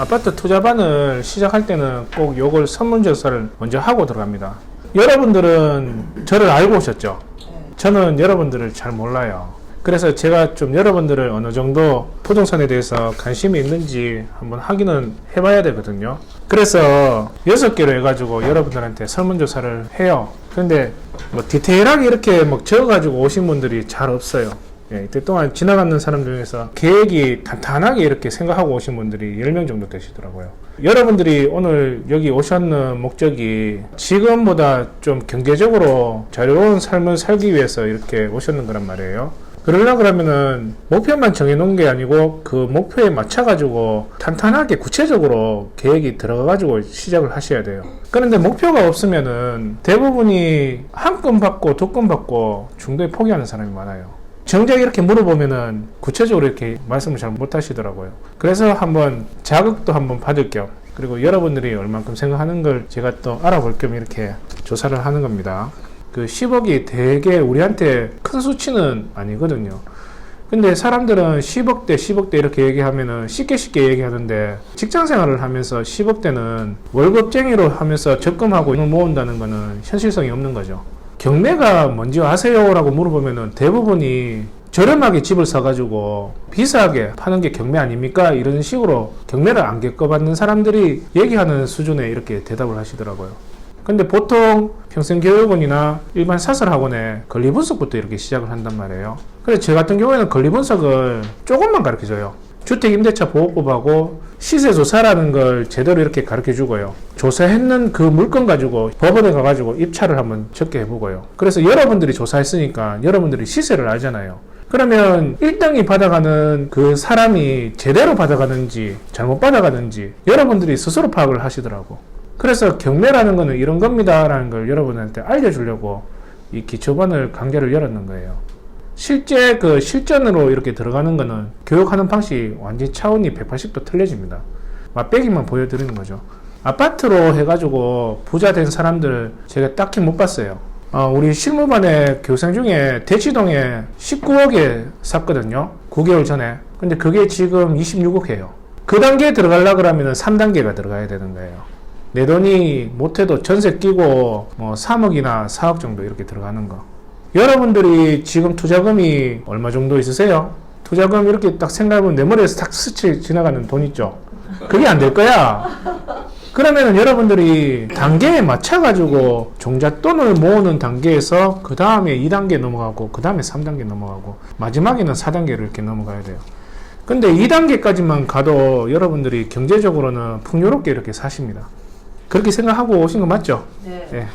아파트 투자반을 시작할 때는 꼭 요걸 설문조사를 먼저 하고 들어갑니다. 여러분들은 저를 알고 오셨죠? 저는 여러분들을 잘 몰라요. 그래서 제가 좀 여러분들을 어느 정도 부동산에 대해서 관심이 있는지 한번 확인은 해봐야 되거든요. 그래서 6개로 해가지고 여러분들한테 설문조사를 해요. 근데 뭐 디테일하게 이렇게 막 적어가지고 오신 분들이 잘 없어요. 예, 이때 동안 지나가는 사람 중에서 계획이 탄탄하게 이렇게 생각하고 오신 분들이 10명 정도 되시더라고요. 여러분들이 오늘 여기 오셨는 목적이 지금보다 좀 경제적으로 자유로운 삶을 살기 위해서 이렇게 오셨는 거란 말이에요. 그러려고 그러면은 목표만 정해놓은 게 아니고 그 목표에 맞춰가지고 탄탄하게 구체적으로 계획이 들어가가지고 시작을 하셔야 돼요. 그런데 목표가 없으면은 대부분이 한 건 받고 두 건 받고 중도에 포기하는 사람이 많아요. 정작 이렇게 물어보면은 구체적으로 이렇게 말씀을 잘 못하시더라고요. 그래서 한번 자극도 한번 받을 겸, 그리고 여러분들이 얼만큼 생각하는 걸 제가 또 알아볼 겸 이렇게 조사를 하는 겁니다. 그 10억이 되게 우리한테 큰 수치는 아니거든요. 근데 사람들은 10억대 이렇게 얘기하면은 쉽게 얘기하는데, 직장 생활을 하면서 10억대는 월급쟁이로 하면서 적금하고 돈을 모은다는 거는 현실성이 없는 거죠. 경매가 뭔지 아세요? 라고 물어보면은 대부분이 저렴하게 집을 사가지고 비싸게 파는 게 경매 아닙니까? 이런 식으로 경매를 안 겪어봤는 사람들이 얘기하는 수준에 이렇게 대답을 하시더라고요. 근데 보통 평생교육원이나 일반 사설학원에 권리분석부터 이렇게 시작을 한단 말이에요. 그래서 저 같은 경우에는 권리분석을 조금만 가르쳐줘요. 주택임대차 보호법하고 시세조사라는 걸 제대로 이렇게 가르쳐주고요. 조사했는 그 물건 가지고 법원에 가가지고 입찰을 한번 적게 해보고요. 그래서 여러분들이 조사했으니까 여러분들이 시세를 알잖아요. 그러면 1등이 받아가는 그 사람이 제대로 받아가는지 잘못 받아가는지 여러분들이 스스로 파악을 하시더라고. 그래서 경매라는 거는 이런 겁니다 라는 걸 여러분한테 알려주려고 이 기초반을 강좌를 열었는 거예요. 실제 그 실전으로 이렇게 들어가는 거는 교육하는 방식이 완전히 차원이 180도 틀려집니다. 맛배기만 보여드리는 거죠. 아파트로 해가지고 부자 된 사람들 제가 딱히 못 봤어요. 우리 실무반에 교생 중에 대치동에 19억에 샀거든요. 9개월 전에. 근데 그게 지금 26억 해요. 그 단계에 들어가려고 하면 3단계가 들어가야 되는 거예요. 내 돈이 못해도 전세 끼고 뭐 3억이나 4억 정도 이렇게 들어가는 거. 여러분들이 지금 투자금이 얼마 정도 있으세요? 투자금 이렇게 딱 생각해보면 내 머리에서 탁 스쳐 지나가는 돈 있죠? 그게 안 될 거야. 그러면은 여러분들이 단계에 맞춰가지고 종잣돈을 모으는 단계에서 그 다음에 2단계 넘어가고 그 다음에 3단계 넘어가고 마지막에는 4단계를 이렇게 넘어가야 돼요. 근데 2단계까지만 가도 여러분들이 경제적으로는 풍요롭게 이렇게 사십니다. 그렇게 생각하고 오신 거 맞죠? 네. 네.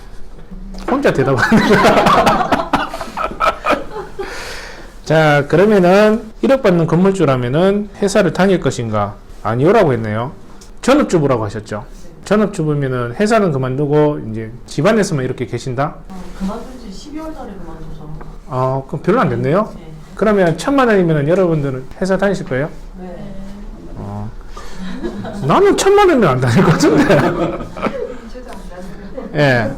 혼자 대답하는 거야. 자, 그러면은 1억 받는 건물주라면은 회사를 다닐 것인가? 아니요라고 했네요. 전업주부라고 하셨죠? 전업주부면은 회사는 그만두고 이제 집안에서만 이렇게 계신다? 그만둔 지 12월 달에 그만둬서. 그럼 별로 안 됐네요? 네. 그러면 1,000만 원이면은 여러분들은 회사 다니실 거예요? 네. 나는 1,000만 원이면 안 다닐 것 같은데. 예.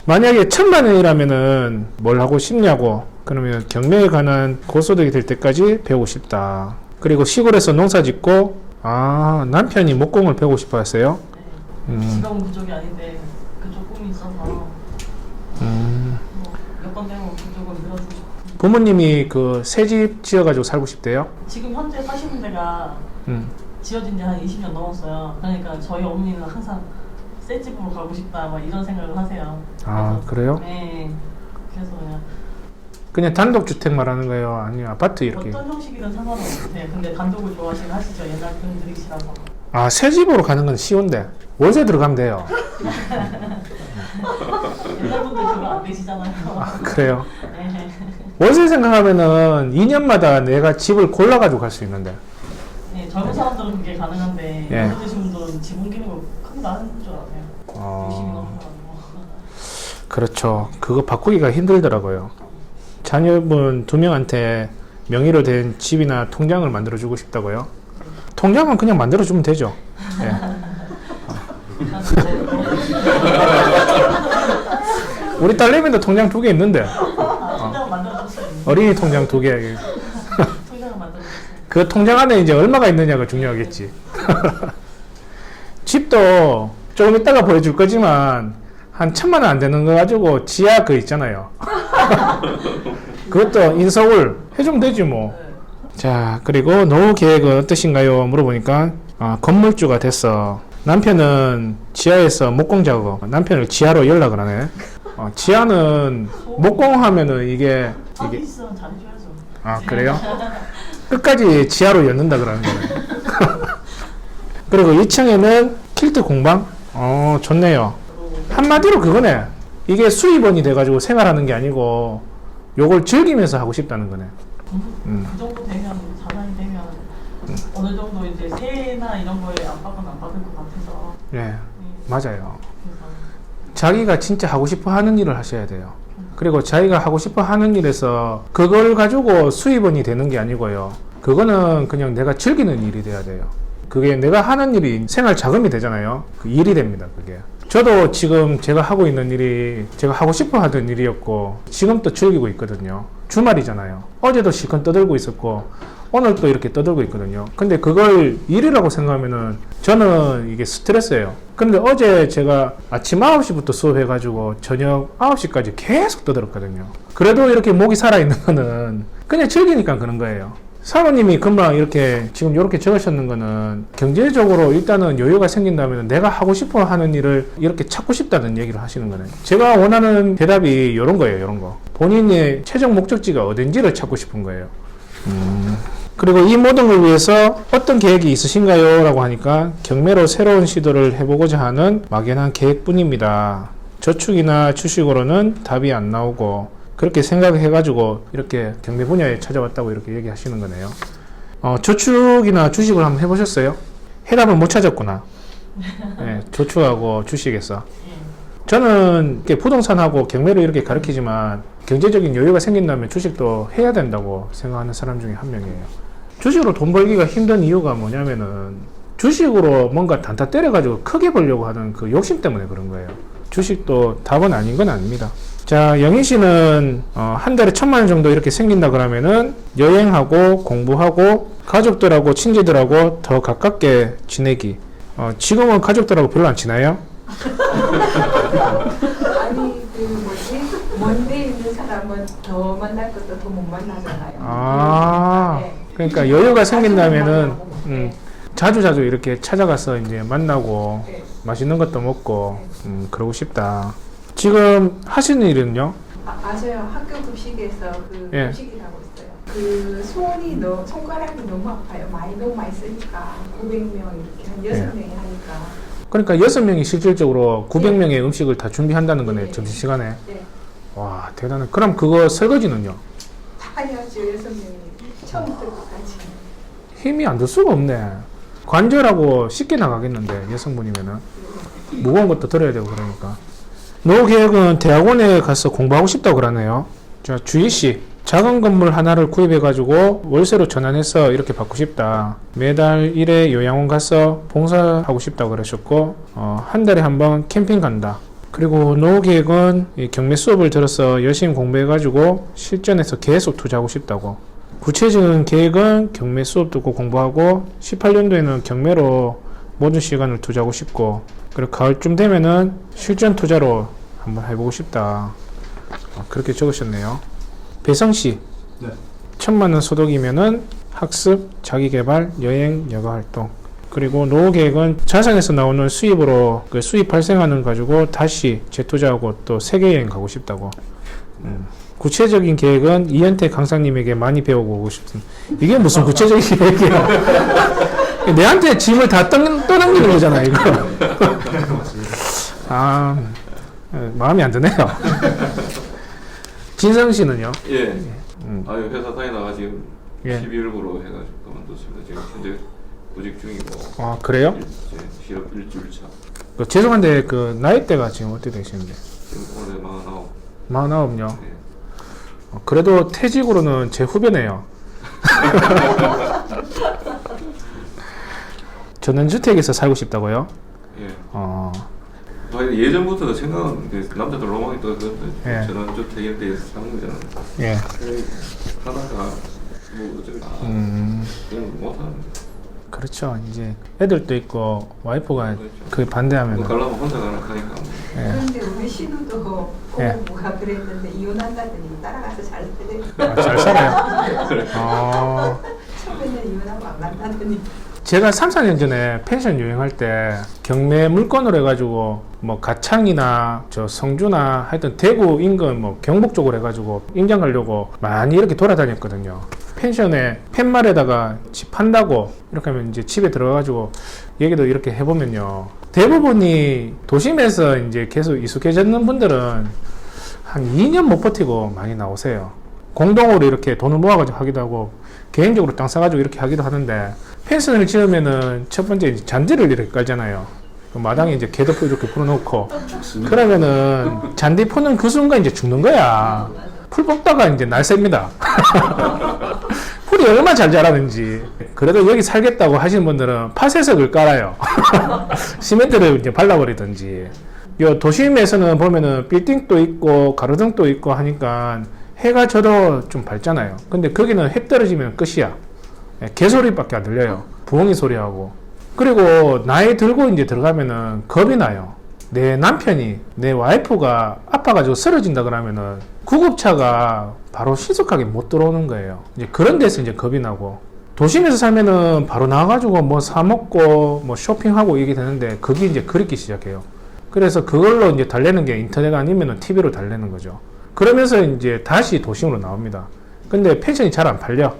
만약에 1,000만 원이라면은 뭘 하고 싶냐고. 그러면 경매에 관한 고소득이 될 때까지 배우고 싶다. 그리고 시골에서 농사 짓고, 남편이 목공을 배우고 싶어 하세요? 네. 직업은 그쪽이 아닌데 그쪽 꿈이 있어서 여건 되면 그쪽으로 밀어주고 싶어요. 부모님이 그 새 집 지어가지고 살고 싶대요? 지금 현재 사시는 데가 지어진 지 한 20년 넘었어요. 그러니까 저희 어머니는 항상 새 집으로 가고 싶다 막 이런 생각을 하세요. 그래요? 네. 그래서 그냥 단독주택 말하는 거예요? 아니면 아파트 이렇게? 어떤 형식이든 상관은 없어요. 근데 단독을 좋아하시긴 하시죠. 옛날 분들이시라서. 새 집으로 가는 건 쉬운데 월세 들어가면 돼요. 옛날 분들 그거 안 되시잖아요. 그래요? 네. 월세 생각하면은 2년마다 내가 집을 골라가지고 갈 수 있는데. 네, 젊은 사람들은 그게 가능한데 예. 연세 드신 분들은 집 옮기는 거 크게 나는 줄 알아요. 열심히 넘어가고. 그렇죠. 그거 바꾸기가 힘들더라고요. 자녀분 2명한테 명의로 된 집이나 통장을 만들어주고 싶다고요? 통장은 그냥 만들어주면 되죠. 예. 우리 딸내미도 통장 2개 있는데. 통장을 만들어줬어요. 어린이 통장 2개. 통장을 만들어줬어요. 그 통장 안에 이제 얼마가 있느냐가 중요하겠지. 집도 조금 이따가 보여줄 거지만 한 1,000만 원 안 되는 거 가지고 지하 그 있잖아요. 그것도 인서울 해주면 되지 뭐. 자, 그리고 노후 계획은 어떠신가요? 물어보니까 건물주가 됐어. 남편은 지하에서 목공 작업. 남편을 지하로 연락을 하네. 지하는 목공하면은 이게 있으면 잘해줘야죠. 아, 그래요? 끝까지 지하로 엮는다 그러는 거네. 그리고 2층에는 킬트 공방? 좋네요. 한마디로 그거네. 이게 수입원이 돼가지고 생활하는 게 아니고 요걸 즐기면서 하고 싶다는 거네. 그 정도 되면 자산이 되면 어느 정도 이제 세나 이런 거에 압박은 안 받을 것 같아서. 예, 맞아요. 그래서 자기가 진짜 하고 싶어 하는 일을 하셔야 돼요. 그리고 자기가 하고 싶어 하는 일에서 그걸 가지고 수입원이 되는 게 아니고요. 그거는 그냥 내가 즐기는 일이 돼야 돼요. 그게 내가 하는 일이 생활 자금이 되잖아요. 그 일이 됩니다, 그게. 저도 지금 제가 하고 있는 일이 제가 하고 싶어 하던 일이었고 지금 또 즐기고 있거든요. 주말이잖아요. 어제도 실컷 떠들고 있었고 오늘 또 이렇게 떠들고 있거든요. 근데 그걸 일이라고 생각하면은 저는 이게 스트레스예요. 근데 어제 제가 아침 9시부터 수업해가지고 저녁 9시까지 계속 떠들었거든요. 그래도 이렇게 목이 살아있는 거는 그냥 즐기니까 그런 거예요. 사모님이 금방 이렇게 지금 이렇게 적으셨는 거는 경제적으로 일단은 여유가 생긴다면 내가 하고 싶어 하는 일을 이렇게 찾고 싶다는 얘기를 하시는 거네요. 제가 원하는 대답이 이런 거예요. 이런 거. 본인의 최종 목적지가 어딘지를 찾고 싶은 거예요. 그리고 이 모든 걸 위해서 어떤 계획이 있으신가요? 라고 하니까 경매로 새로운 시도를 해보고자 하는 막연한 계획뿐입니다. 저축이나 주식으로는 답이 안 나오고 그렇게 생각해가지고 이렇게 경매 분야에 찾아왔다고 이렇게 얘기하시는 거네요. 저축이나 주식을 한번 해보셨어요? 해답을 못 찾았구나. 네, 저축하고 주식에서. 저는 이렇게 부동산하고 경매를 이렇게 가르치지만 경제적인 여유가 생긴다면 주식도 해야 된다고 생각하는 사람 중에 한 명이에요. 주식으로 돈 벌기가 힘든 이유가 뭐냐면은 주식으로 뭔가 단타 때려가지고 크게 벌려고 하는 그 욕심 때문에 그런 거예요. 주식도 답은 아닌 건 아닙니다. 자, 영희 씨는 한 달에 1,000만 원 정도 이렇게 생긴다 그러면은 여행하고 공부하고 가족들하고 친지들하고 더 가깝게 지내기. 지금은 가족들하고 별로 안 친해요? 아니 먼데 있는 사람은 더 만날 것도 더 못 만나잖아요. 아, 네. 그러니까 여유가 생긴다면은 만나고, 네. 자주자주 이렇게 찾아가서 이제 만나고 네. 맛있는 것도 먹고 그러고 싶다. 지금 하시는 일은요? 아세요? 학교 급식에서 그 예. 급식이라고 있어요. 그 손가락이 너무 아파요. 너무 많이 쓰니까 900명 이렇게 한 6명이 하니까. 그러니까 6명이 실질적으로 900명의 음식을 다 준비한다는 거네, 네. 점심시간에. 네. 와, 대단해. 그럼 그거 설거지는요? 다 해야죠. 6명이 처음부터 끝까지. 힘이 안 들 수가 없네. 관절하고 쉽게 나가겠는데, 여성분이면은. 무거운 것도 들어야 되고 그러니까. 노후 계획은 대학원에 가서 공부하고 싶다고 그러네요. 자, 주희 씨. 작은 건물 하나를 구입해가지고 월세로 전환해서 이렇게 받고 싶다. 매달 1회 요양원 가서 봉사하고 싶다고 그러셨고, 한 달에 한 번 캠핑 간다. 그리고 노후 계획은 이 경매 수업을 들어서 열심히 공부해가지고 실전에서 계속 투자하고 싶다고. 구체적인 계획은 경매 수업 듣고 공부하고 18년도에는 경매로 모든 시간을 투자하고 싶고, 그리고 가을쯤 되면은 실전 투자로 한번 해보고 싶다. 그렇게 적으셨네요. 배성씨, 네. 1,000만 원 소득이면은 학습, 자기개발, 여행, 여가활동. 그리고 노후 계획은 자산에서 나오는 수입으로 그 수입 발생하는 가지고 다시 재투자하고 또 세계여행 가고 싶다고. 구체적인 계획은 이현태 강사님에게 많이 배우고 오고 싶은. 이게 무슨 구체적인 계획이야? 내한테 짐을 다 떠넘기는 거잖아, 이거. 아, 마음에 안 드네요. 진성 씨는요? 예. 아유, 회사 다니다가 지금 예. 12월부로 해가지고 그만뒀습니다. 지금 현재 구직 중이고. 아, 그래요? 이제 실업 일주일 차. 죄송한데 그 나이대가 지금 어떻게 되시는데? 지금 올해 49. 49요. 예. 그래도 퇴직으로는 제 후배네요. 전원주택에서 살고 싶다고요? 예. 어, 예전부터 생각은 남자들 로망이 또 예. 저는 좀 대기업대에서 사는 거잖아요. 예. 하다가 뭐 어차피 그냥 못하는. 그렇죠. 이제 애들도 있고 와이프가 그렇죠. 그 반대하면 뭐 가려면 혼자 가라 하니까. 예. 그런데 우리 신우도 예. 고모부가 그랬는데 이혼한다더니 따라가서 잘 살대. 잘 살아요. 처음에는 이혼하고 안 간다더니. 제가 3, 4년 전에 펜션 유행할 때 경매 물건으로 해가지고 뭐 가창이나 저 성주나 하여튼 대구 인근 뭐 경북 쪽으로 해가지고 임장 가려고 많이 이렇게 돌아다녔거든요. 펜션에 팻말에다가 집 판다고 이렇게 하면 이제 집에 들어가가지고 얘기도 이렇게 해보면요. 대부분이 도심에서 이제 계속 익숙해졌는 분들은 한 2년 못 버티고 많이 나오세요. 공동으로 이렇게 돈을 모아가지고 하기도 하고 개인적으로 땅 사가지고 이렇게 하기도 하는데 펜션을 지으면은 첫 번째 이제 잔디를 이렇게 깔잖아요. 마당에 이제 개덮고 이렇게 풀어놓고 그러면은 잔디 푸는 그 순간 이제 죽는 거야. 풀 뽑다가 이제 날쌔입니다. 풀이 얼마나 잘 자라는지. 그래도 여기 살겠다고 하시는 분들은 파쇄석을 깔아요. 시멘트를 이제 발라버리든지. 요 도심에서는 보면은 빌딩도 있고 가로등도 있고 하니까 해가 져도 좀 밝잖아요. 근데 거기는 해 떨어지면 끝이야. 개소리밖에 안 들려요. 부엉이 소리하고. 그리고 나이 들고 이제 들어가면은 겁이 나요. 내 남편이, 내 와이프가 아파가지고 쓰러진다 그러면은 구급차가 바로 신속하게 못 들어오는 거예요. 이제 그런 데서 이제 겁이 나고. 도심에서 살면은 바로 나와가지고 뭐 사먹고 뭐 쇼핑하고 이게 되는데 그게 이제 그립기 시작해요. 그래서 그걸로 이제 달래는 게 인터넷 아니면은 TV로 달래는 거죠. 그러면서 이제 다시 도심으로 나옵니다. 근데 펜션이 잘 안 팔려.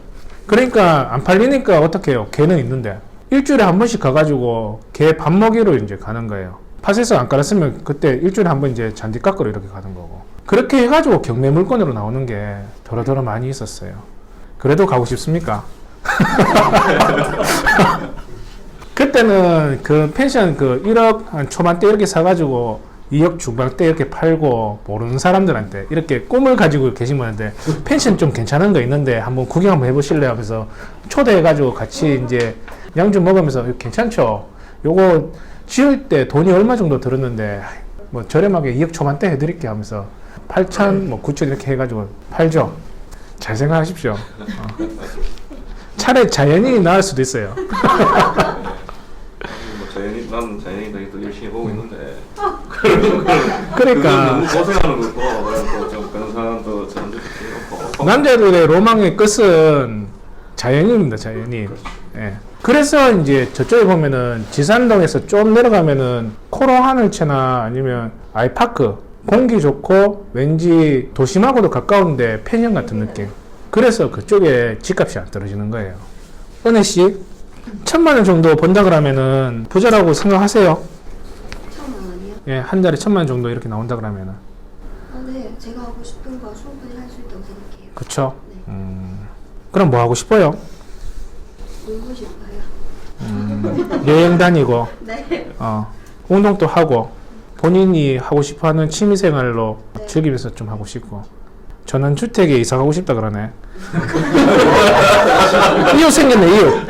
그러니까 안 팔리니까 어떻게 해요? 개는 있는데 일주일에 한 번씩 가가지고 개 밥 먹이로 이제 가는 거예요. 파쇄석 안 깔았으면 그때 일주일에 한 번 이제 잔디 깎으러 이렇게 가는 거고. 그렇게 해가지고 경매 물건으로 나오는 게 더러더러 많이 있었어요. 그래도 가고 싶습니까? 그때는 그 펜션 그 1억 한 초반대 이렇게 사가지고 2억 중반대 이렇게 팔고 모르는 사람들한테 이렇게 꿈을 가지고 계신 분한테 펜션 좀 괜찮은 거 있는데 한번 구경 한번 해보실래요? 하면서 초대해가지고 같이 이제 양주 먹으면서 괜찮죠? 요거 지을 때 돈이 얼마 정도 들었는데 뭐 저렴하게 2억 초반대 해드릴게 하면서 8천 뭐 9천 이렇게 해가지고 팔죠. 잘 생각하십시오. 차라리 자연인이 나을 수도 있어요. 뭐 나는 자연이다 또 열심히 보고 있는데. 그러니까 너무 고생하는 것도 그래서 좀 그런 사람도 저런 데 있고. 남자들의 로망의 끝은 자연인입니다. 자연인. 예. 그래서 이제 저쪽에 보면은 지산동에서 좀 내려가면은 코로하늘채나 아니면 아이파크 공기 좋고 왠지 도심하고도 가까운데 펜션 같은 느낌. 그래서 그쪽에 집값이 안 떨어지는 거예요. 은혜 씨, 1,000만 원 정도 번다 그러면은 부자라고 생각하세요? 1,000만 원이요? 예, 한 달에 1,000만 원 정도 이렇게 나온다 그러면은. 네, 제가 하고 싶은 거 충분히 할 수 있다고 생각해요. 그쵸? 네. 그럼 뭐 하고 싶어요? 놀고 싶어요. 여행 다니고, 네. 운동도 하고, 본인이 하고 싶어 하는 취미생활로 네. 즐기면서 좀 하고 싶고. 저는 주택에 이사 가고 싶다 그러네. 이웃 생겼네, 이웃.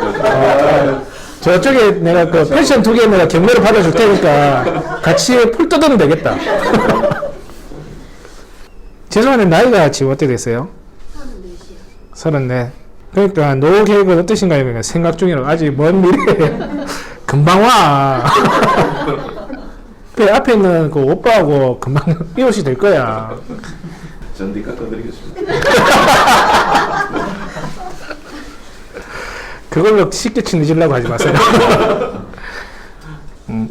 저쪽에 내가 그 펜션 2개 내가 경매를 받아줄 테니까 같이 풀 뜯어도 되겠다. 죄송한데 나이가 지금 어떻게 되세요? 34시요. 34. 그러니까 노후 계획은 어떠신가요? 그러니까 생각 중이라고. 아직 먼 미래에 금방 와. 그 앞에 있는 그 오빠하고 금방 이웃이 될 거야. 잔디 깎아드리겠습니다. 그걸로 쉽게 친해지려고 하지 마세요.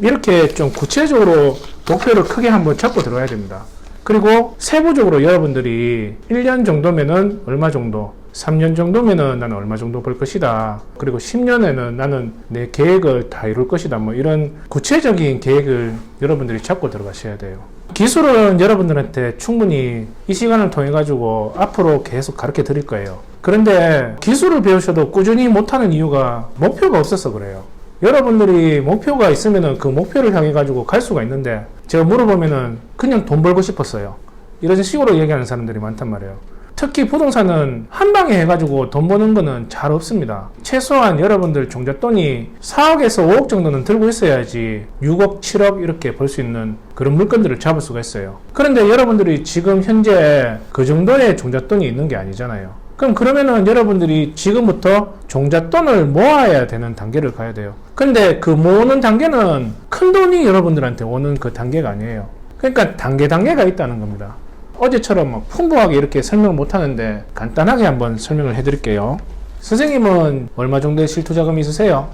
이렇게 좀 구체적으로 목표를 크게 한번 잡고 들어가야 됩니다. 그리고 세부적으로 여러분들이 1년 정도면은 얼마 정도, 3년 정도면은 나는 얼마 정도 벌 것이다. 그리고 10년에는 나는 내 계획을 다 이룰 것이다. 뭐 이런 구체적인 계획을 여러분들이 잡고 들어가셔야 돼요. 기술은 여러분들한테 충분히 이 시간을 통해 가지고 앞으로 계속 가르쳐 드릴 거예요. 그런데 기술을 배우셔도 꾸준히 못하는 이유가 목표가 없어서 그래요. 여러분들이 목표가 있으면은 그 목표를 향해 가지고 갈 수가 있는데 제가 물어보면은 그냥 돈 벌고 싶었어요. 이런 식으로 얘기하는 사람들이 많단 말이에요. 특히 부동산은 한 방에 해가지고 돈 버는 거는 잘 없습니다. 최소한 여러분들 종잣돈이 4억에서 5억 정도는 들고 있어야지 6억, 7억 이렇게 벌 수 있는 그런 물건들을 잡을 수가 있어요. 그런데 여러분들이 지금 현재 그 정도의 종잣돈이 있는 게 아니잖아요. 그럼 그러면은 여러분들이 지금부터 종잣돈을 모아야 되는 단계를 가야 돼요. 근데 그 모으는 단계는 큰 돈이 여러분들한테 오는 그 단계가 아니에요. 그러니까 단계가 있다는 겁니다. 어제처럼 막 풍부하게 이렇게 설명을 못 하는데 간단하게 한번 설명을 해 드릴게요. 선생님은 얼마 정도의 실투자금이 있으세요?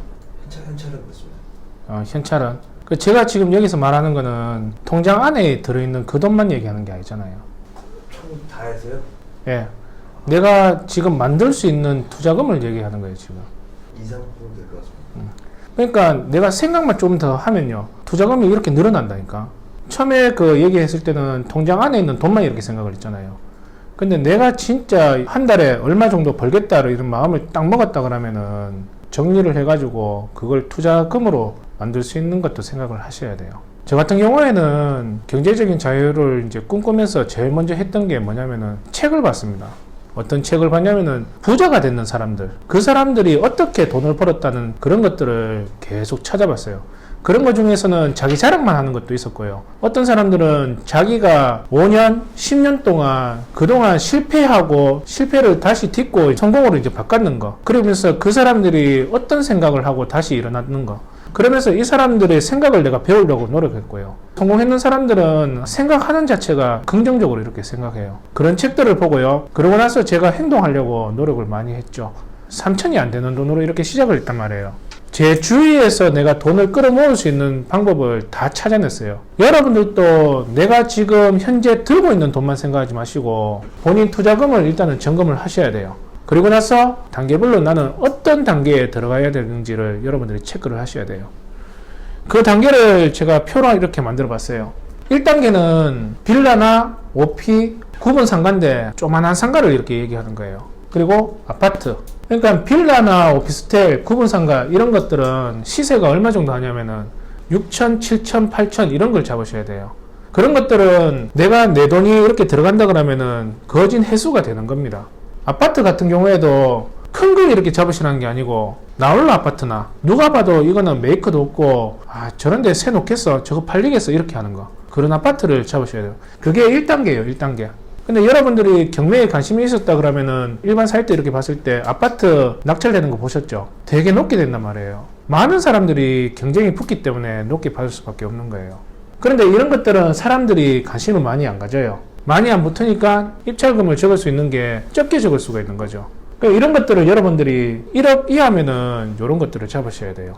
현찰은 그렇습니다. 현찰은? 제가 지금 여기서 말하는 거는 통장 안에 들어있는 그 돈만 얘기하는 게 아니잖아요. 총 다 해서요? 예. 내가 지금 만들 수 있는 투자금을 얘기하는 거예요, 지금. 2, 3% 될 것 같습니다. 그러니까 내가 생각만 좀 더 하면요. 투자금이 이렇게 늘어난다니까. 처음에 그 얘기했을 때는 통장 안에 있는 돈만 이렇게 생각을 했잖아요. 근데 내가 진짜 한 달에 얼마 정도 벌겠다 이런 마음을 딱 먹었다 그러면은 정리를 해가지고 그걸 투자금으로 만들 수 있는 것도 생각을 하셔야 돼요. 저 같은 경우에는 경제적인 자유를 이제 꿈꾸면서 제일 먼저 했던 게 뭐냐면은 책을 봤습니다. 어떤 책을 봤냐면은 부자가 됐는 사람들, 그 사람들이 어떻게 돈을 벌었다는 그런 것들을 계속 찾아봤어요. 그런 것 중에서는 자기 자랑만 하는 것도 있었고요. 어떤 사람들은 자기가 5년, 10년 동안 그동안 실패하고 실패를 다시 딛고 성공으로 이제 바꿨는 거. 그러면서 그 사람들이 어떤 생각을 하고 다시 일어났는 거. 그러면서 이 사람들의 생각을 내가 배우려고 노력했고요. 성공했는 사람들은 생각하는 자체가 긍정적으로 이렇게 생각해요. 그런 책들을 보고요. 그러고 나서 제가 행동하려고 노력을 많이 했죠. 3천이 안 되는 돈으로 이렇게 시작을 했단 말이에요. 제 주위에서 내가 돈을 끌어모을 수 있는 방법을 다 찾아냈어요. 여러분들도 내가 지금 현재 들고 있는 돈만 생각하지 마시고 본인 투자금을 일단은 점검을 하셔야 돼요. 그리고 나서 단계별로 나는 어떤 단계에 들어가야 되는지를 여러분들이 체크를 하셔야 돼요. 그 단계를 제가 표로 이렇게 만들어 봤어요. 1단계는 빌라나 오피, 구분 상가인데 조만한 상가를 이렇게 얘기하는 거예요. 그리고 아파트. 그러니까 빌라나 오피스텔, 구분 상가 이런 것들은 시세가 얼마 정도 하냐면은 6천, 7천, 8천 이런 걸 잡으셔야 돼요. 그런 것들은 내가 내 돈이 이렇게 들어간다 그러면은 거진 해수가 되는 겁니다. 아파트 같은 경우에도 큰 걸 이렇게 잡으시라는 게 아니고 나홀로 아파트나 누가 봐도 이거는 메이커도 없고 저런데 새 놓겠어 저거 팔리겠어 이렇게 하는 거 그런 아파트를 잡으셔야 돼요. 그게 1단계예요. 1단계. 근데 여러분들이 경매에 관심이 있었다 그러면은 일반 살 때 이렇게 봤을 때 아파트 낙찰되는 거 보셨죠? 되게 높게 된단 말이에요. 많은 사람들이 경쟁이 붙기 때문에 높게 받을 수밖에 없는 거예요. 그런데 이런 것들은 사람들이 관심을 많이 안 가져요. 많이 안 붙으니까 입찰금을 적을 수 있는 게 적게 적을 수가 있는 거죠. 그러니까 이런 것들을 여러분들이 1억 이하면은 이런 것들을 잡으셔야 돼요.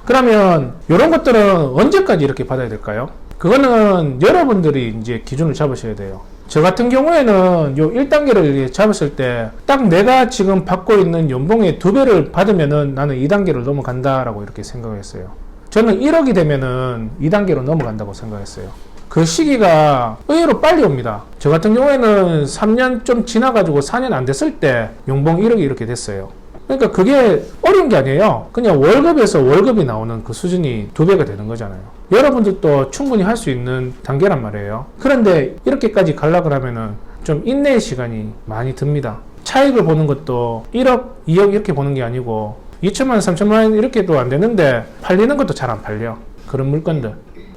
그러면 이런 것들은 언제까지 이렇게 받아야 될까요? 그거는 여러분들이 이제 기준을 잡으셔야 돼요. 저 같은 경우에는 요 1단계를 잡았을 때 딱 내가 지금 받고 있는 연봉의 2배를 받으면은 나는 2단계로 넘어간다라고 이렇게 생각했어요. 저는 1억이 되면은 2단계로 넘어간다고 생각했어요. 그 시기가 의외로 빨리 옵니다. 저 같은 경우에는 3년 좀 지나가지고 4년 안 됐을 때 연봉 1억이 이렇게 됐어요. 그러니까 그게 어려운 게 아니에요. 그냥 월급에서 월급이 나오는 그 수준이 2배가 되는 거잖아요. 여러분들도 충분히 할 수 있는 단계란 말이에요. 그런데 이렇게까지 가려고 하면은 좀 인내의 시간이 많이 듭니다. 차익을 보는 것도 1억, 2억 이렇게 보는 게 아니고 2천만 원, 3천만 원 이렇게도 안 되는데 팔리는 것도 잘 안 팔려. 그런 물건들.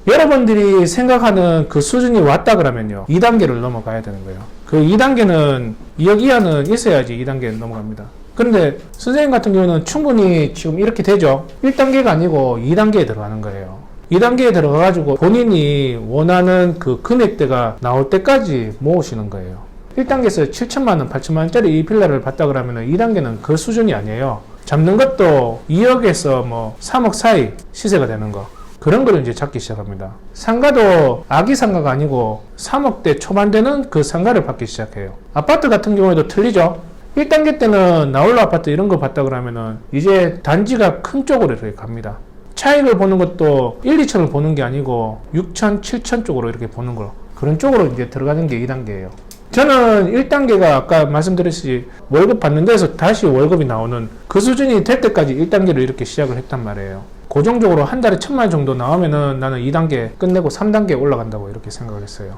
여러분들이 생각하는 그 수준이 왔다 그러면요. 2단계를 넘어가야 되는 거예요. 그 2단계는 2억 이하는 있어야지 2단계에 넘어갑니다. 그런데 선생님 같은 경우는 충분히 지금 이렇게 되죠. 1단계가 아니고 2단계에 들어가는 거예요. 2단계에 들어가가지고 본인이 원하는 그 금액대가 나올 때까지 모으시는 거예요. 1단계에서 7천만원, 8천만원짜리 이 빌라를 받다 그러면 2단계는 그 수준이 아니에요. 잡는 것도 2억에서 뭐 3억 사이 시세가 되는 거. 그런 걸 이제 잡기 시작합니다. 상가도 아기 상가가 아니고 3억대 초반 되는 그 상가를 받기 시작해요. 아파트 같은 경우에도 틀리죠. 1단계 때는 나홀로 아파트 이런 거 봤다 그러면은 이제 단지가 큰 쪽으로 이렇게 갑니다. 차익을 보는 것도 1, 2천을 보는 게 아니고 6천, 7천 쪽으로 이렇게 보는 거. 그런 쪽으로 이제 들어가는 게 2단계예요. 저는 1단계가 아까 말씀드렸듯이 월급 받는 데서 다시 월급이 나오는 그 수준이 될 때까지 1단계를 이렇게 시작을 했단 말이에요. 고정적으로 한 달에 1,000만 원 정도 나오면은 나는 2단계 끝내고 3단계 올라간다고 이렇게 생각을 했어요.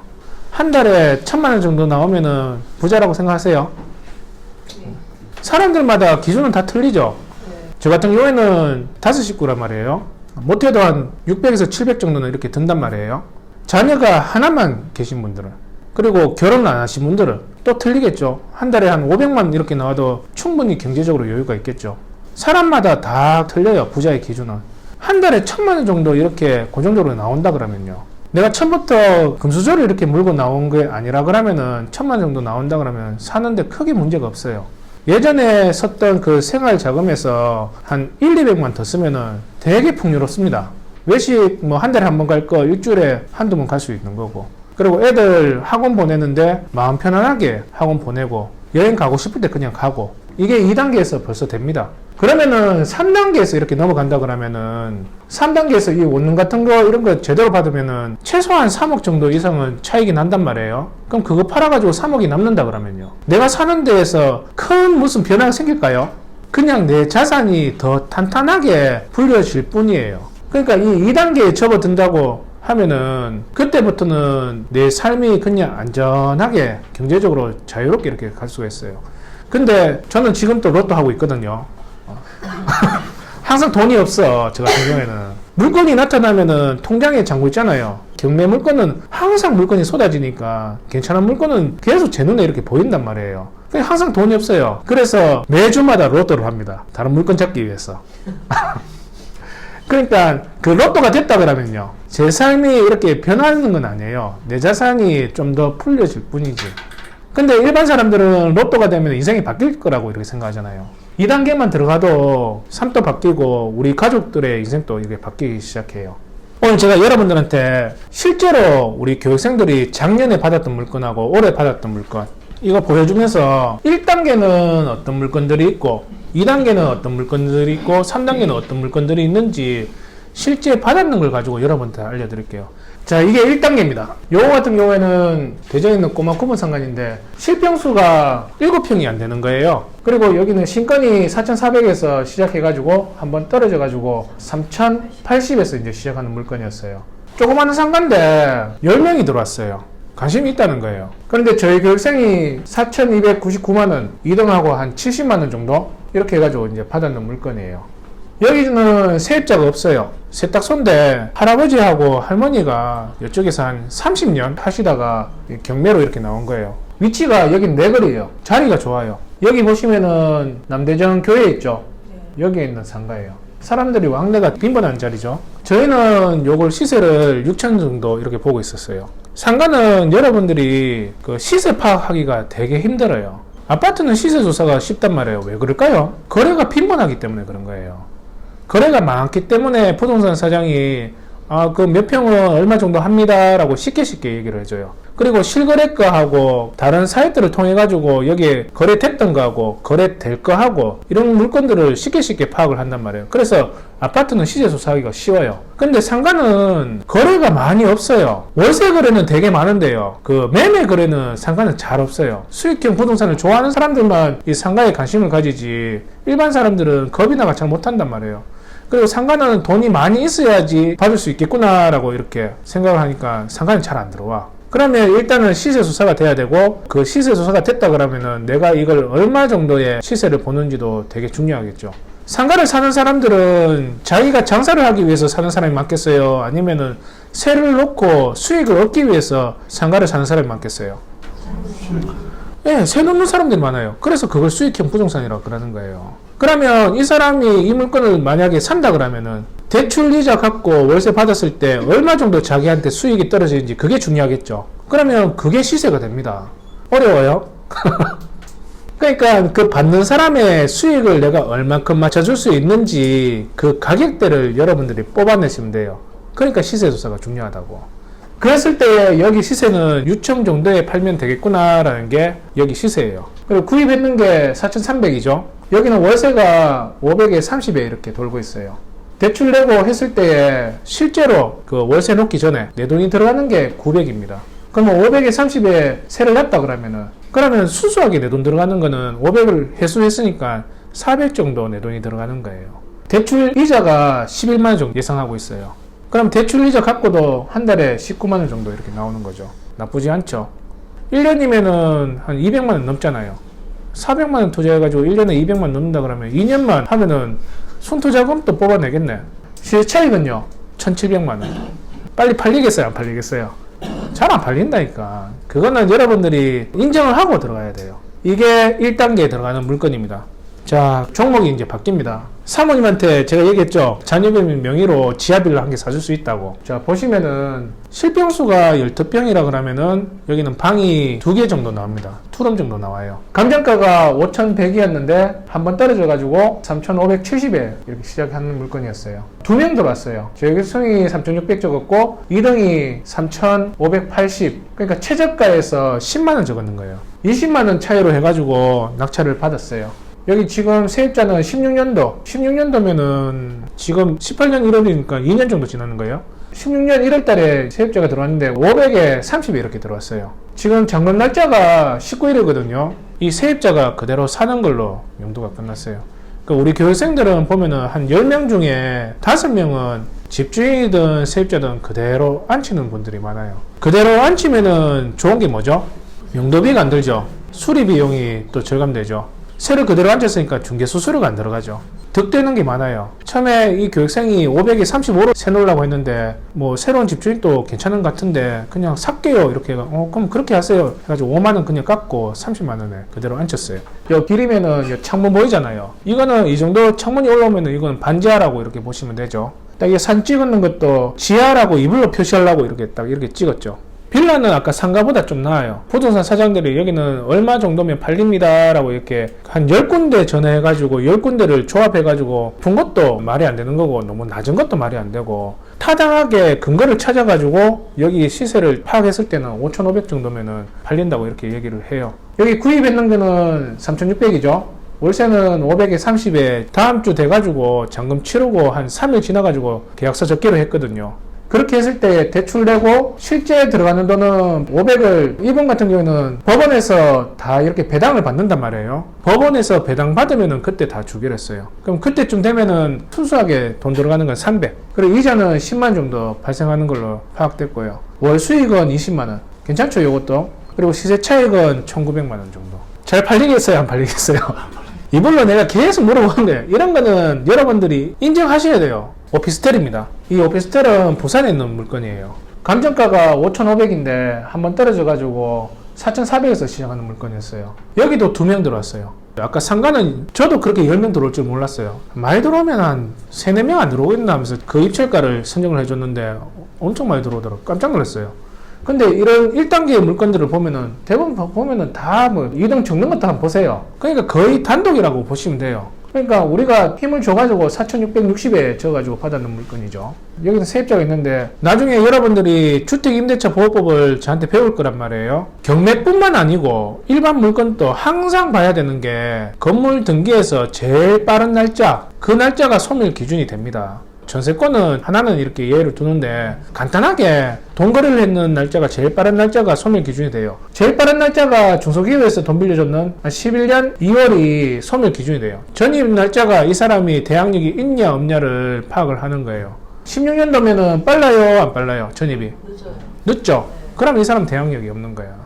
한 달에 1,000만 원 정도 나오면은 부자라고 생각하세요? 사람들마다 기준은 다 틀리죠. 저 같은 경우에는 5식구란 말이에요. 못해도 한 600에서 700 정도는 이렇게 든단 말이에요. 자녀가 하나만 계신 분들은. 그리고 결혼 안 하신 분들은 또 틀리겠죠. 한 달에 한 500만 이렇게 나와도 충분히 경제적으로 여유가 있겠죠. 사람마다 다 틀려요. 부자의 기준은. 한 달에 1000만 원 정도 이렇게 고정적으로 나온다 그러면요. 내가 처음부터 금수저로 이렇게 물고 나온 게 아니라 그러면은 1000만 원 정도 나온다 그러면 사는데 크게 문제가 없어요. 예전에 썼던 그 생활 자금에서 한 200만 더 쓰면은 되게 풍요롭습니다. 외식 뭐 한 달에 한 번 갈 거 일주일에 한두 번 갈 수 있는 거고. 그리고 애들 학원 보내는데 마음 편안하게 학원 보내고 여행 가고 싶을 때 그냥 가고. 이게 2단계에서 벌써 됩니다. 그러면은 3단계에서 이렇게 넘어간다 그러면은 3단계에서 이 원룸 같은 거 이런 거 제대로 받으면은 최소한 3억 정도 이상은 차익이 난단 말이에요. 그럼 그거 팔아가지고 3억이 남는다 그러면요. 내가 사는 데에서 큰 무슨 변화가 생길까요? 그냥 내 자산이 더 탄탄하게 불려질 뿐이에요. 그러니까 이 2단계에 접어든다고 하면은 그때부터는 내 삶이 그냥 안전하게 경제적으로 자유롭게 이렇게 갈 수가 있어요. 근데 저는 지금 또 로또 하고 있거든요. 항상 돈이 없어. 저 같은 경우에는 물건이 나타나면은 통장에 잔고 있잖아요. 경매 물건은 항상 물건이 쏟아지니까 괜찮은 물건은 계속 제 눈에 이렇게 보인단 말이에요. 항상 돈이 없어요. 그래서 매주마다 로또를 합니다. 다른 물건 잡기 위해서. 그러니까 그 로또가 됐다 그러면요, 제 삶이 이렇게 변하는 건 아니에요. 내 자산이 좀 더 풀려질 뿐이지. 근데 일반 사람들은 로또가 되면 인생이 바뀔 거라고 이렇게 생각하잖아요. 2단계만 들어가도 삶도 바뀌고 우리 가족들의 인생도 이렇게 바뀌기 시작해요. 오늘 제가 여러분들한테 실제로 우리 교육생들이 작년에 받았던 물건하고 올해 받았던 물건 이거 보여주면서 1단계는 어떤 물건들이 있고 2단계는 어떤 물건들이 있고 3단계는 어떤 물건들이 있는지 실제 받았는 걸 가지고 여러분한테 알려드릴게요. 자, 이게 1단계입니다. 요거 같은 경우에는 대전에 있는 꼬마 구분상가인데 실평수가 7평이 안 되는 거예요. 그리고 여기는 신건이 4,400에서 시작해가지고 한번 떨어져가지고 3,080에서 이제 시작하는 물건이었어요. 조그마한 상가인데 10명이 들어왔어요. 관심이 있다는 거예요. 그런데 저희 교육생이 4,299만원, 2등하고 한 70만원 정도 이렇게 해가지고 이제 받았는 물건이에요. 여기는 세입자가 없어요. 세탁소인데 할아버지하고 할머니가 이쪽에서 한 30년 하시다가 경매로 이렇게 나온 거예요. 위치가 여긴 내거리예요. 자리가 좋아요. 여기 보시면은 남대전 교회 있죠. 여기에 있는 상가예요. 사람들이 왕래가 빈번한 자리죠. 저희는 요걸 시세를 6천 정도 이렇게 보고 있었어요. 상가는 여러분들이 그 시세 파악하기가 되게 힘들어요. 아파트는 시세 조사가 쉽단 말이에요. 왜 그럴까요? 거래가 빈번하기 때문에 그런 거예요. 거래가 많기 때문에 부동산 사장이 그 몇 평은 얼마 정도 합니다 라고 쉽게 얘기를 해줘요. 그리고 실거래가하고 다른 사이트를 통해 가지고 여기에 거래됐던 거하고 거래될 거하고 이런 물건들을 쉽게 파악을 한단 말이에요. 그래서 아파트는 시세 조사하기가 쉬워요. 근데 상가는 거래가 많이 없어요. 월세 거래는 되게 많은데요, 그 매매 거래는 상가는 잘 없어요. 수익형 부동산을 좋아하는 사람들만 이 상가에 관심을 가지지 일반 사람들은 겁이 나가 잘 못한단 말이에요. 그리고 상가는 돈이 많이 있어야지 받을 수 있겠구나 라고 이렇게 생각을 하니까 상가는 잘 안 들어와. 그러면 일단은 시세 조사가 돼야 되고, 그 시세 조사가 됐다 그러면은 내가 이걸 얼마 정도의 시세를 보는지도 되게 중요하겠죠. 상가를 사는 사람들은 자기가 장사를 하기 위해서 사는 사람이 많겠어요? 아니면은 세를 놓고 수익을 얻기 위해서 상가를 사는 사람이 많겠어요? 네, 세 놓는 사람들이 많아요. 그래서 그걸 수익형 부동산이라고 그러는 거예요. 그러면 이 사람이 이 물건을 만약에 산다 그러면은 대출 이자 갖고 월세 받았을 때 얼마 정도 자기한테 수익이 떨어지는지 그게 중요하겠죠. 그러면 그게 시세가 됩니다. 어려워요? 그러니까 그 받는 사람의 수익을 내가 얼만큼 맞춰줄 수 있는지 그 가격대를 여러분들이 뽑아내시면 돼요. 그러니까 시세 조사가 중요하다고. 그랬을 때 여기 시세는 6천 정도에 팔면 되겠구나라는 게 여기 시세예요. 그리고 구입했는 게 4,300이죠. 여기는 월세가 500에 30에 이렇게 돌고 있어요. 대출 내고 했을 때에 실제로 그 월세 놓기 전에 내 돈이 들어가는 게 900입니다. 그러면 500에 30에 세를 냈다 그러면 순수하게 내 돈 들어가는 거는 500을 회수했으니까 400 정도 내 돈이 들어가는 거예요. 대출 이자가 11만 원 정도 예상하고 있어요. 그럼 대출 이자 갖고도 한 달에 19만 원 정도 이렇게 나오는 거죠. 나쁘지 않죠. 1년이면은 한 200만 원 넘잖아요. 400만 원 투자해가지고 1년에 200만 원 넘는다 그러면 2년만 하면은 손투자금도 뽑아내겠네. 시세 차익은요, 1,700만 원. 빨리 팔리겠어요? 안 팔리겠어요? 잘 안 팔린다니까. 그거는 여러분들이 인정을 하고 들어가야 돼요. 이게 1단계에 들어가는 물건입니다. 자, 종목이 이제 바뀝니다. 사모님한테 제가 얘기했죠. 자녀분 명의로 지하빌라 한 개 사줄 수 있다고. 자, 보시면은 실병수가 12병이라 그러면은 여기는 방이 2개 정도 나옵니다. 투룸 정도 나와요. 감정가가 5,100이었는데 한번 떨어져가지고 3,570에 이렇게 시작하는 물건이었어요. 2명 들어왔어요. 저격승이 3,600 적었고 2등이 3,580. 그러니까 최저가에서 10만원 적었는 거예요. 20만원 차이로 해가지고 낙찰을 받았어요. 여기 지금 세입자는 16년도. 16년도면은 지금 18년 1월이니까 2년 정도 지나는 거예요. 16년 1월 달에 세입자가 들어왔는데 500에 30에 이렇게 들어왔어요. 지금 잔금 날짜가 19일이거든요. 이 세입자가 그대로 사는 걸로 용도가 끝났어요. 그러니까 우리 교육생들은 보면은 한 10명 중에 5명은 집주인이든 세입자든 그대로 앉히는 분들이 많아요. 그대로 앉히면은 좋은 게 뭐죠? 용도비가 안 들죠. 수리 비용이 또 절감되죠. 새로 그대로 앉았으니까 중개수수료가 안 들어가죠. 득되는 게 많아요. 처음에 이 교육생이 500에 35로 세놓으려고 했는데 뭐 새로운 집주인도 괜찮은 것 같은데 그냥 살게요 이렇게 그럼 그렇게 하세요 해가지고 5만원 그냥 깎고 30만원에 그대로 앉혔어요. 요 길이면은 요 창문 보이잖아요. 이거는 이 정도 창문이 올라오면은 이건 반지하라고 이렇게 보시면 되죠. 딱 이게 산 찍는 것도 지하라고 이불로 표시하려고 이렇게 딱 이렇게 찍었죠. 빌라는 아까 상가보다 좀 나아요. 부동산 사장들이 여기는 얼마 정도면 팔립니다 라고 이렇게 한 10군데 전화해가지고 10군데를 조합해가지고 푼 것도 말이 안 되는 거고 너무 낮은 것도 말이 안 되고 타당하게 근거를 찾아가지고 여기 시세를 파악했을 때는 5,500 정도면은 팔린다고 이렇게 얘기를 해요. 여기 구입했는 거는 3,600이죠. 월세는 500에 30에 다음 주 돼가지고 잔금 치르고 한 3일 지나가지고 계약서 적기로 했거든요. 그렇게 했을 때 대출 내고 실제 들어가는 돈은 500을 이번 같은 경우는 법원에서 다 이렇게 배당을 받는단 말이에요. 법원에서 배당 받으면은 그때 다 주기로 했어요. 그럼 그때쯤 되면은 순수하게 돈 들어가는 건 300. 그리고 이자는 10만 정도 발생하는 걸로 파악됐고요. 월 수익은 20만원. 괜찮죠, 요것도? 그리고 시세 차익은 1,900만원 정도. 잘 팔리겠어요, 안 팔리겠어요? 이걸로 내가 계속 물어보는데 이런 거는 여러분들이 인정하셔야 돼요. 오피스텔입니다. 이 오피스텔은 부산에 있는 물건이에요. 감정가가 5,500인데 한번 떨어져가지고 4,400에서 시작하는 물건이었어요. 여기도 2명 들어왔어요. 아까 상가는 저도 그렇게 10명 들어올 줄 몰랐어요. 많이 들어오면 한 3, 4명 안 들어오겠나 하면서 그 입찰가를 선정을 해줬는데 엄청 많이 들어오더라고요. 깜짝 놀랐어요. 근데 이런 1단계 물건들을 보면은 대부분 보면은 다 뭐 2등 적는 것도 한번 보세요. 그러니까 거의 단독이라고 보시면 돼요. 그러니까 우리가 힘을 줘가지고 4,660에 져가지고 받았는 물건이죠. 여기서 세입자가 있는데 나중에 여러분들이 주택임대차 보호법을 저한테 배울 거란 말이에요. 경매뿐만 아니고 일반 물건도 항상 봐야 되는 게 건물 등기에서 제일 빠른 날짜, 그 날짜가 소멸 기준이 됩니다. 전세권은 하나는 이렇게 예외를 두는데 간단하게 돈 거래를 했는 날짜가 제일 빠른 날짜가 소멸 기준이 돼요. 제일 빠른 날짜가 중소기업에서 돈 빌려줬는 한 11년 2월이 소멸 기준이 돼요. 전입 날짜가 이 사람이 대항력이 있냐 없냐를 파악을 하는 거예요. 16년도면은 빨라요 안 빨라요? 전입이? 늦어요. 늦죠? 그럼 이 사람 대항력이 없는 거야.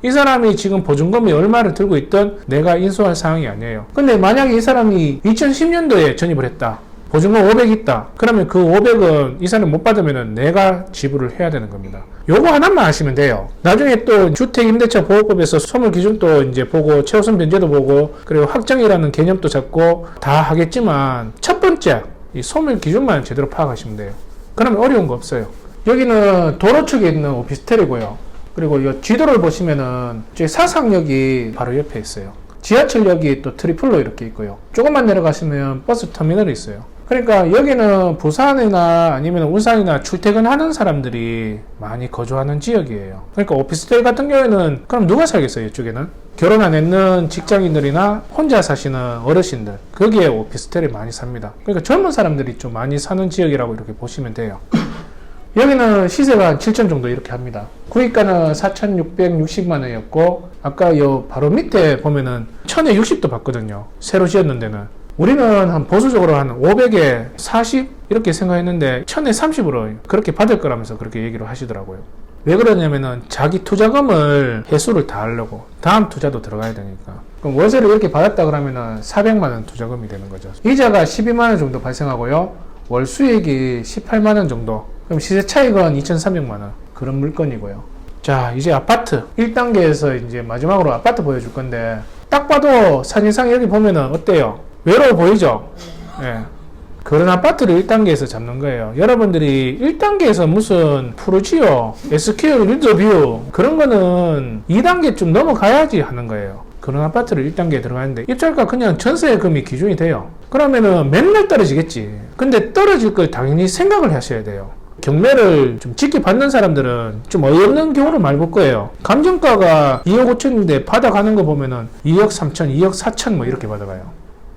이 사람이 지금 보증금이 얼마를 들고 있든 내가 인수할 상황이 아니에요. 근데 만약에 이 사람이 2010년도에 전입을 했다. 보증금 500 있다. 그러면 그 500은 이 사람이 못 받으면 내가 지불을 해야 되는 겁니다. 요거 하나만 아시면 돼요. 나중에 또 주택임대차 보호법에서 소멸 기준도 이제 보고 최우선 변제도 보고 그리고 확정이라는 개념도 잡고 다 하겠지만 첫 번째 이 소멸 기준만 제대로 파악하시면 돼요. 그러면 어려운 거 없어요. 여기는 도로 측에 있는 오피스텔이고요. 그리고 이 지도를 보시면은 사상역이 바로 옆에 있어요. 지하철역이 또 트리플로 이렇게 있고요. 조금만 내려가시면 버스 터미널이 있어요. 그러니까 여기는 부산이나 아니면 울산이나 출퇴근하는 사람들이 많이 거주하는 지역이에요. 그러니까 오피스텔 같은 경우에는 그럼 누가 살겠어요? 이쪽에는 결혼 안 했는 직장인들이나 혼자 사시는 어르신들, 거기에 오피스텔이 많이 삽니다. 그러니까 젊은 사람들이 좀 많이 사는 지역이라고 이렇게 보시면 돼요. 여기는 시세가 한 7천 정도 이렇게 합니다. 구입가는 4,660만 원이었고 아까 요 바로 밑에 보면은 1,000에 60도 받거든요. 새로 지었는 데는. 우리는 한 보수적으로 한 500에 40 이렇게 생각했는데 1,000에 30으로 그렇게 받을 거라면서 그렇게 얘기를 하시더라고요. 왜 그러냐면은 자기 투자금을 회수를 다 하려고 다음 투자도 들어가야 되니까. 그럼 월세를 이렇게 받았다 그러면은 400만 원 투자금이 되는 거죠. 이자가 12만 원 정도 발생하고요. 월 수익이 18만 원 정도. 그럼 시세 차익은 2,300만 원. 그런 물건이고요. 자, 이제 아파트 1단계에서 이제 마지막으로 아파트 보여줄 건데 딱 봐도 사진상 여기 보면은 어때요? 외로워 보이죠? 예. 그런 아파트를 1단계에서 잡는 거예요. 여러분들이 1단계에서 무슨 푸르지오, SQ, 윈도뷰 그런 거는 2단계 좀 넘어가야지 하는 거예요. 그런 아파트를 1단계에 들어가는데 입찰가 그냥 전세금이 기준이 돼요. 그러면은 맨날 떨어지겠지. 근데 떨어질 걸 당연히 생각을 하셔야 돼요. 경매를 좀 직기 받는 사람들은 좀 어이없는 경우를 많이 볼 거예요. 감정가가 2억 5천인데 받아가는 거 보면은 2억 3천, 2억 4천 뭐 이렇게 받아가요.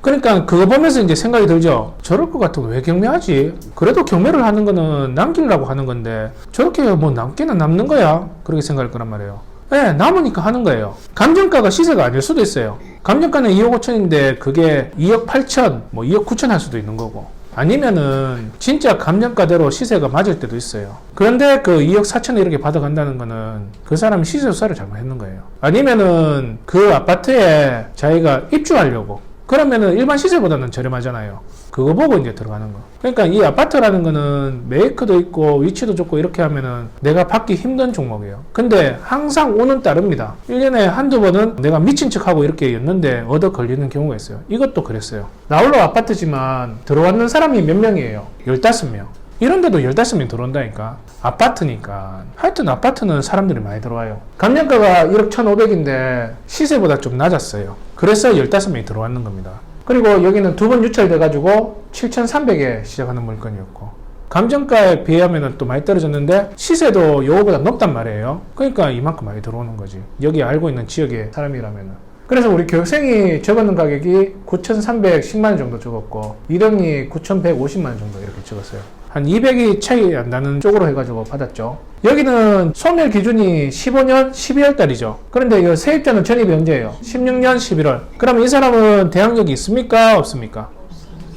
그러니까 그거 보면서 이제 생각이 들죠. 저럴 것 같으면 왜 경매하지? 그래도 경매를 하는 거는 남기려고 하는 건데 저렇게 뭐 남기는 남는 거야. 그렇게 생각할 거란 말이에요. 네, 남으니까 하는 거예요. 감정가가 시세가 아닐 수도 있어요. 감정가는 2억 5천인데 그게 2억 8천, 뭐 2억 9천 할 수도 있는 거고. 아니면은 진짜 감정가대로 시세가 맞을 때도 있어요. 그런데 그 2억 4천에 이렇게 받아간다는 거는 그 사람이 시세 조사를 잘못했는 거예요. 아니면은 그 아파트에 자기가 입주하려고 그러면은 일반 시세보다는 저렴하잖아요. 그거 보고 이제 들어가는 거. 그러니까 이 아파트라는 거는 메이크도 있고 위치도 좋고 이렇게 하면은 내가 받기 힘든 종목이에요. 근데 항상 오는 따릅니다. 1년에 한두 번은 내가 미친 척하고 이렇게 였는데 얻어 걸리는 경우가 있어요. 이것도 그랬어요. 나홀로 아파트지만 들어왔는 사람이 몇 명이에요? 15명. 이런데도 15명 들어온다니까. 아파트니까. 하여튼 아파트는 사람들이 많이 들어와요. 감정가가 1억 1,500인데 시세보다 좀 낮았어요. 그래서 15명이 들어왔는 겁니다. 그리고 여기는 두 번 유찰돼가지고 7,300에 시작하는 물건이었고 감정가에 비하면 또 많이 떨어졌는데 시세도 요거보다 높단 말이에요. 그러니까 이만큼 많이 들어오는 거지. 여기 알고 있는 지역의 사람이라면. 그래서 우리 교육생이 적어놓은 가격이 9,310만 원 정도 적었고 1억이 9,150만 원 정도 이렇게 적었어요. 한 200이 차이 안 나는 쪽으로 해가지고 받았죠. 여기는 소멸 기준이 15년 12월 달이죠. 그런데 이 세입자는 전입이 언제예요? 16년 11월. 그러면 이 사람은 대항력이 있습니까? 없습니까?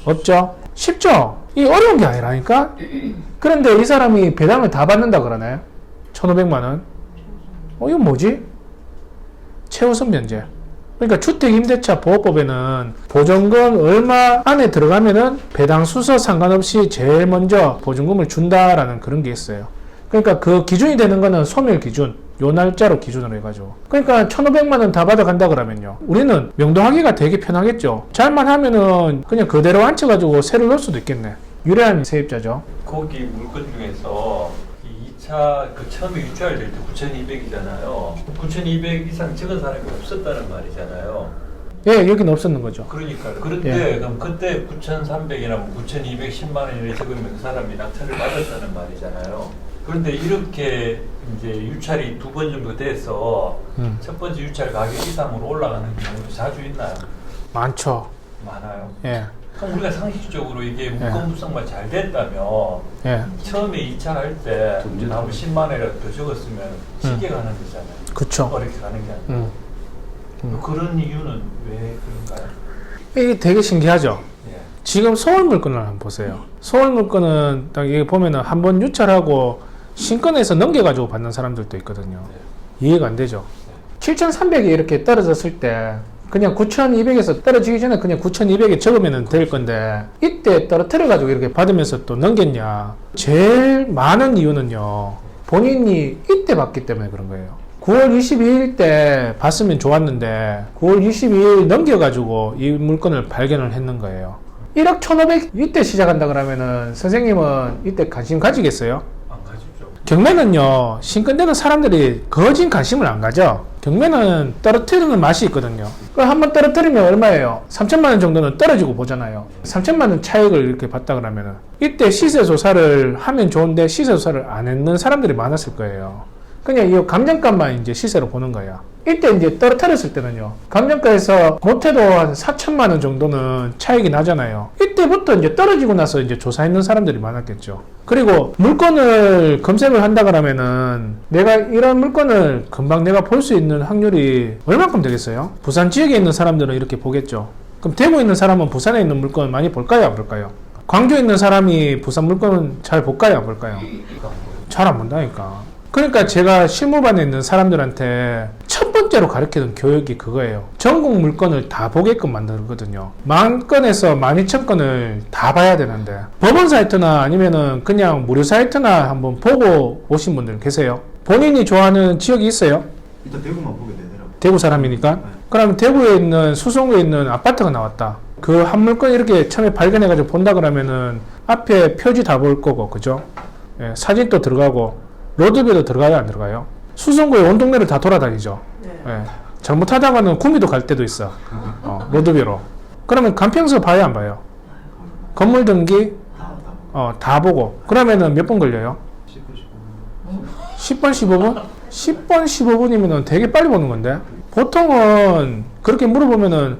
없죠. 쉽죠? 이 어려운 게 아니라니까? 그런데 이 사람이 배당을 다 받는다 그러네. 1,500만 원. 이건 뭐지? 최우선 면제. 그러니까 주택임대차 보호법에는 보증금 얼마 안에 들어가면은 배당 순서 상관없이 제일 먼저 보증금을 준다라는 그런 게 있어요. 그러니까 그 기준이 되는 거는 소멸 기준, 요 날짜로 기준으로 해가지고. 그러니까 1,500만 원 다 받아간다 그러면요. 우리는 명도하기가 되게 편하겠죠. 잘만 하면은 그냥 그대로 앉혀가지고 세를 넣을 수도 있겠네. 유리한 세입자죠. 거기 물건 중에서 2차 그 처음에 유찰될 때 9,200이잖아요. 9,200 이상 적은 사람이 없었다는 말이잖아요. 예, 여기는 없었는 거죠. 그러니까 그런데 예. 그럼 그때 9,300이나 9,210만 원이 적으면 그 사람이 낙찰을 받았다는 말이잖아요. 그런데 이렇게 이제 유찰이 두 번 정도 돼서 첫 번째 유찰 가격 이상으로 올라가는 경우도 자주 있나요? 많죠. 많아요. 예. 그럼 우리가 상식적으로 이게 물건부상만 잘 됐다면 예. 처음에 2차 할 때 나무 10만 원이라도 더 적었으면 쉽게 가는 거잖아요. 그쵸. 어렵게 가는 게 아니라. 그런 이유는 왜 그런가요? 이게 되게 신기하죠. 예. 지금 서울 물건을 한번 보세요. 서울 물건은 딱 여기 보면은 한번 유찰하고 신권에서 넘겨가지고 받는 사람들도 있거든요. 이해가 안 되죠. 7,300이 이렇게 떨어졌을 때 그냥 9,200에서 떨어지기 전에 그냥 9,200에 적으면 될 건데 이때 떨어뜨려가지고 이렇게 받으면서 또 넘겼냐. 제일 많은 이유는요. 본인이 이때 받기 때문에 그런 거예요. 9월 22일 때 봤으면 좋았는데 9월 22일 넘겨가지고 이 물건을 발견을 했는 거예요. 1억 1,500 이때 시작한다 그러면은 선생님은 이때 관심 가지겠어요? 안 가지죠. 경매는요, 신권되는 사람들이 거진 관심을 안 가져. 경매는 떨어뜨리는 맛이 있거든요. 그럼 한번 떨어뜨리면 얼마예요? 3천만 원 정도는 떨어지고 보잖아요. 3천만 원 차익을 이렇게 봤다 그러면은 이때 시세 조사를 하면 좋은데 시세 조사를 안 했는 사람들이 많았을 거예요. 그냥 이 감정가만 이제 시세로 보는 거야. 이때 이제 떨어뜨렸을 때는요. 감정가에서 못해도 한 4천만 원 정도는 차익이 나잖아요. 이때부터 이제 떨어지고 나서 이제 조사했는 사람들이 많았겠죠. 그리고 물건을 검색을 한다 그러면은 내가 이런 물건을 금방 내가 볼 수 있는 확률이 얼마큼 되겠어요? 부산 지역에 있는 사람들은 이렇게 보겠죠. 그럼 대구에 있는 사람은 부산에 있는 물건 많이 볼까요? 안 볼까요? 광주에 있는 사람이 부산 물건은 잘 볼까요? 안 볼까요? 잘 안 본다니까. 그러니까 제가 실무반에 있는 사람들한테 첫 번째로 가르치는 교육이 그거예요. 전국 물건을 다 보게끔 만들거든요. 10,000건에서 12,000건을 다 봐야 되는데 법원 사이트나 아니면은 그냥 무료 사이트나 한번 보고 오신 분들 계세요? 본인이 좋아하는 지역이 있어요? 일단 대구만 보게 되더라고요. 대구 사람이니까. 그러면 대구에 있는 수성구에 있는 아파트가 나왔다. 그 한 물건 이렇게 처음에 발견해가지고 본다 그러면은 앞에 표지 다 볼 거고, 그죠? 예, 사진도 들어가고 로드뷰도 들어가요, 안 들어가요? 수성구에 온 동네를 다 돌아다니죠. 네. 예, 잘못하다가는 구미도 갈 때도 있어. 로드뷰로. 그러면 간평서 봐요, 안 봐요? 건물 등기 다 보고. 그러면은 몇 분 걸려요? 10분, 15분? 10분, 15분이면 되게 빨리 보는 건데. 보통은 그렇게 물어보면은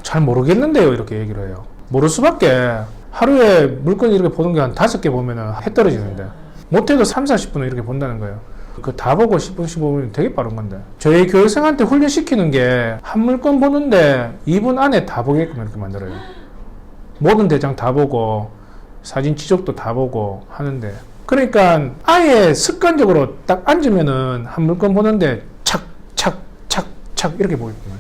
잘 모르겠는데요, 이렇게 얘기를 해요. 모를 수밖에. 하루에 물건 이렇게 보는 게 한 5개 보면은 해 떨어지는데. 못해도 3, 40분은 이렇게 본다는 거예요. 그 다 보고 10분, 15분이면 되게 빠른 건데. 저희 교육생한테 훈련시키는 게 한 물건 보는데 2분 안에 다 보게끔 이렇게 만들어요. 모든 대장 다 보고 사진 지적도 다 보고 하는데, 그러니까 아예 습관적으로 딱 앉으면은 한 물건 보는데 착 이렇게 보이거든요.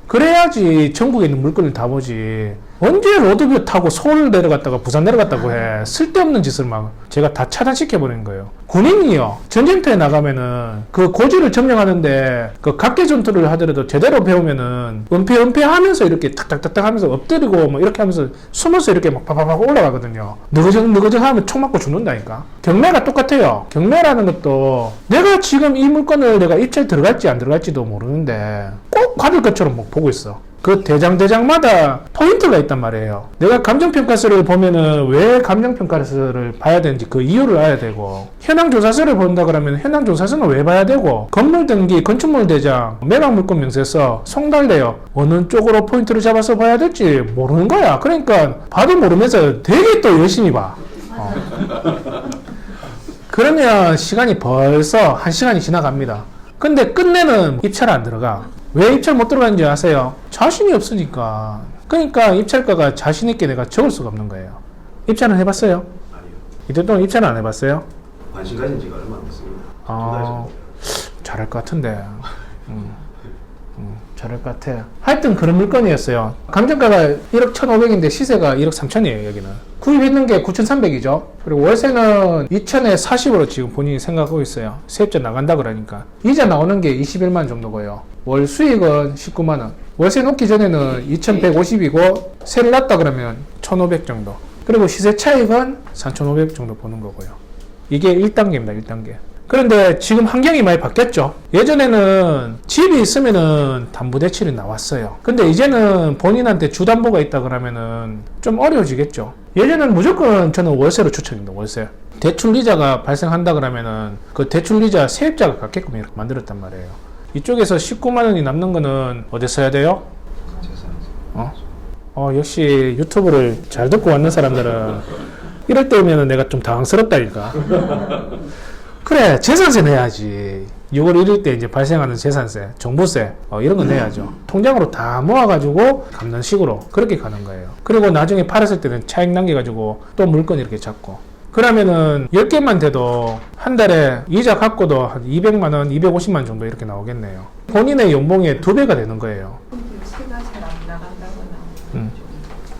그래야지 전국에 있는 물건을 다 보지. 언제 로드뷰 타고 서울 내려갔다가 부산 내려갔다고 해. 쓸데없는 짓을 막 제가 다 차단시켜버리는 거예요. 군인이요, 전쟁터에 나가면은 그 고지를 점령하는데 그 각계 전투를 하더라도 제대로 배우면은 은폐 하면서 이렇게 탁탁탁탁 하면서 엎드리고 뭐 이렇게 하면서 숨어서 이렇게 막 파파파 올라가거든요. 느그적 하면 총 맞고 죽는다니까. 경매가 똑같아요. 경매라는 것도 내가 지금 이 물건을 내가 입찰 들어갈지 안 들어갈지도 모르는데 꼭 받을 것처럼 막 보고 있어. 그 대장마다 포인트가 있단 말이에요. 내가 감정평가서를 보면은 왜 감정평가서를 봐야 되는지 그 이유를 알아야 되고, 현황조사서를 본다 그러면 현황조사서는 왜 봐야 되고, 건물등기, 건축물 대장, 매각물건 명세서, 송달래요, 어느 쪽으로 포인트를 잡아서 봐야 될지 모르는 거야. 그러니까 봐도 모르면서 되게 또 열심히 봐. 그러면 시간이 벌써 1시간이 지나갑니다. 근데 끝내는 입찰 안 들어가. 왜 입찰 못 들어가는지 아세요? 자신이 없으니까. 그러니까 입찰가가 자신있게 내가 적을 수가 없는 거예요. 입찰은 해봤어요? 아니요. 이때 동안 입찰은 안 해봤어요? 관심 가진 지가 얼마 안 됐습니다. 잘할 것 같은데. 잘할 것 같아. 하여튼 그런 물건이었어요. 감정가가 1억 1,500인데 시세가 1억 3천이에요, 여기는. 구입했는 게 9,300이죠. 그리고 월세는 2천에 40으로 지금 본인이 생각하고 있어요. 세입자 나간다 그러니까. 이자 나오는 게 21만 정도고요. 월 수익은 19만원. 월세 놓기 전에는 2,150이고, 세를 놨다 그러면 1,500 정도. 그리고 시세 차익은 3,500 정도 보는 거고요. 이게 1단계입니다, 1단계. 그런데 지금 환경이 많이 바뀌었죠. 예전에는 집이 있으면은 담보대출이 나왔어요. 근데 이제는 본인한테 주담보가 있다 그러면은 좀 어려워지겠죠. 예전에는 무조건 저는 월세로 추천합니다, 월세. 대출이자가 발생한다 그러면은 그 대출이자 세입자가 갖게끔 이렇게 만들었단 말이에요. 이쪽에서 19만원이 남는 거는 어디 써야 돼요? 역시 유튜브를 잘 듣고 왔는 사람들은 이럴 때면은 내가 좀 당황스럽다니까. 그래, 재산세 내야지. 6월 1일 때 이제 발생하는 재산세, 종부세, 이런 거 내야죠. 통장으로 다 모아가지고 갚는 식으로 그렇게 가는 거예요. 그리고 나중에 팔았을 때는 차익 남겨가지고 또 물건 이렇게 잡고. 그러면은 10개만 돼도 한 달에 이자 갚고도 한 200만원, 250만 정도 이렇게 나오겠네요. 본인의 연봉의 2배가 되는 거예요. 세가 잘 안 나간다거나.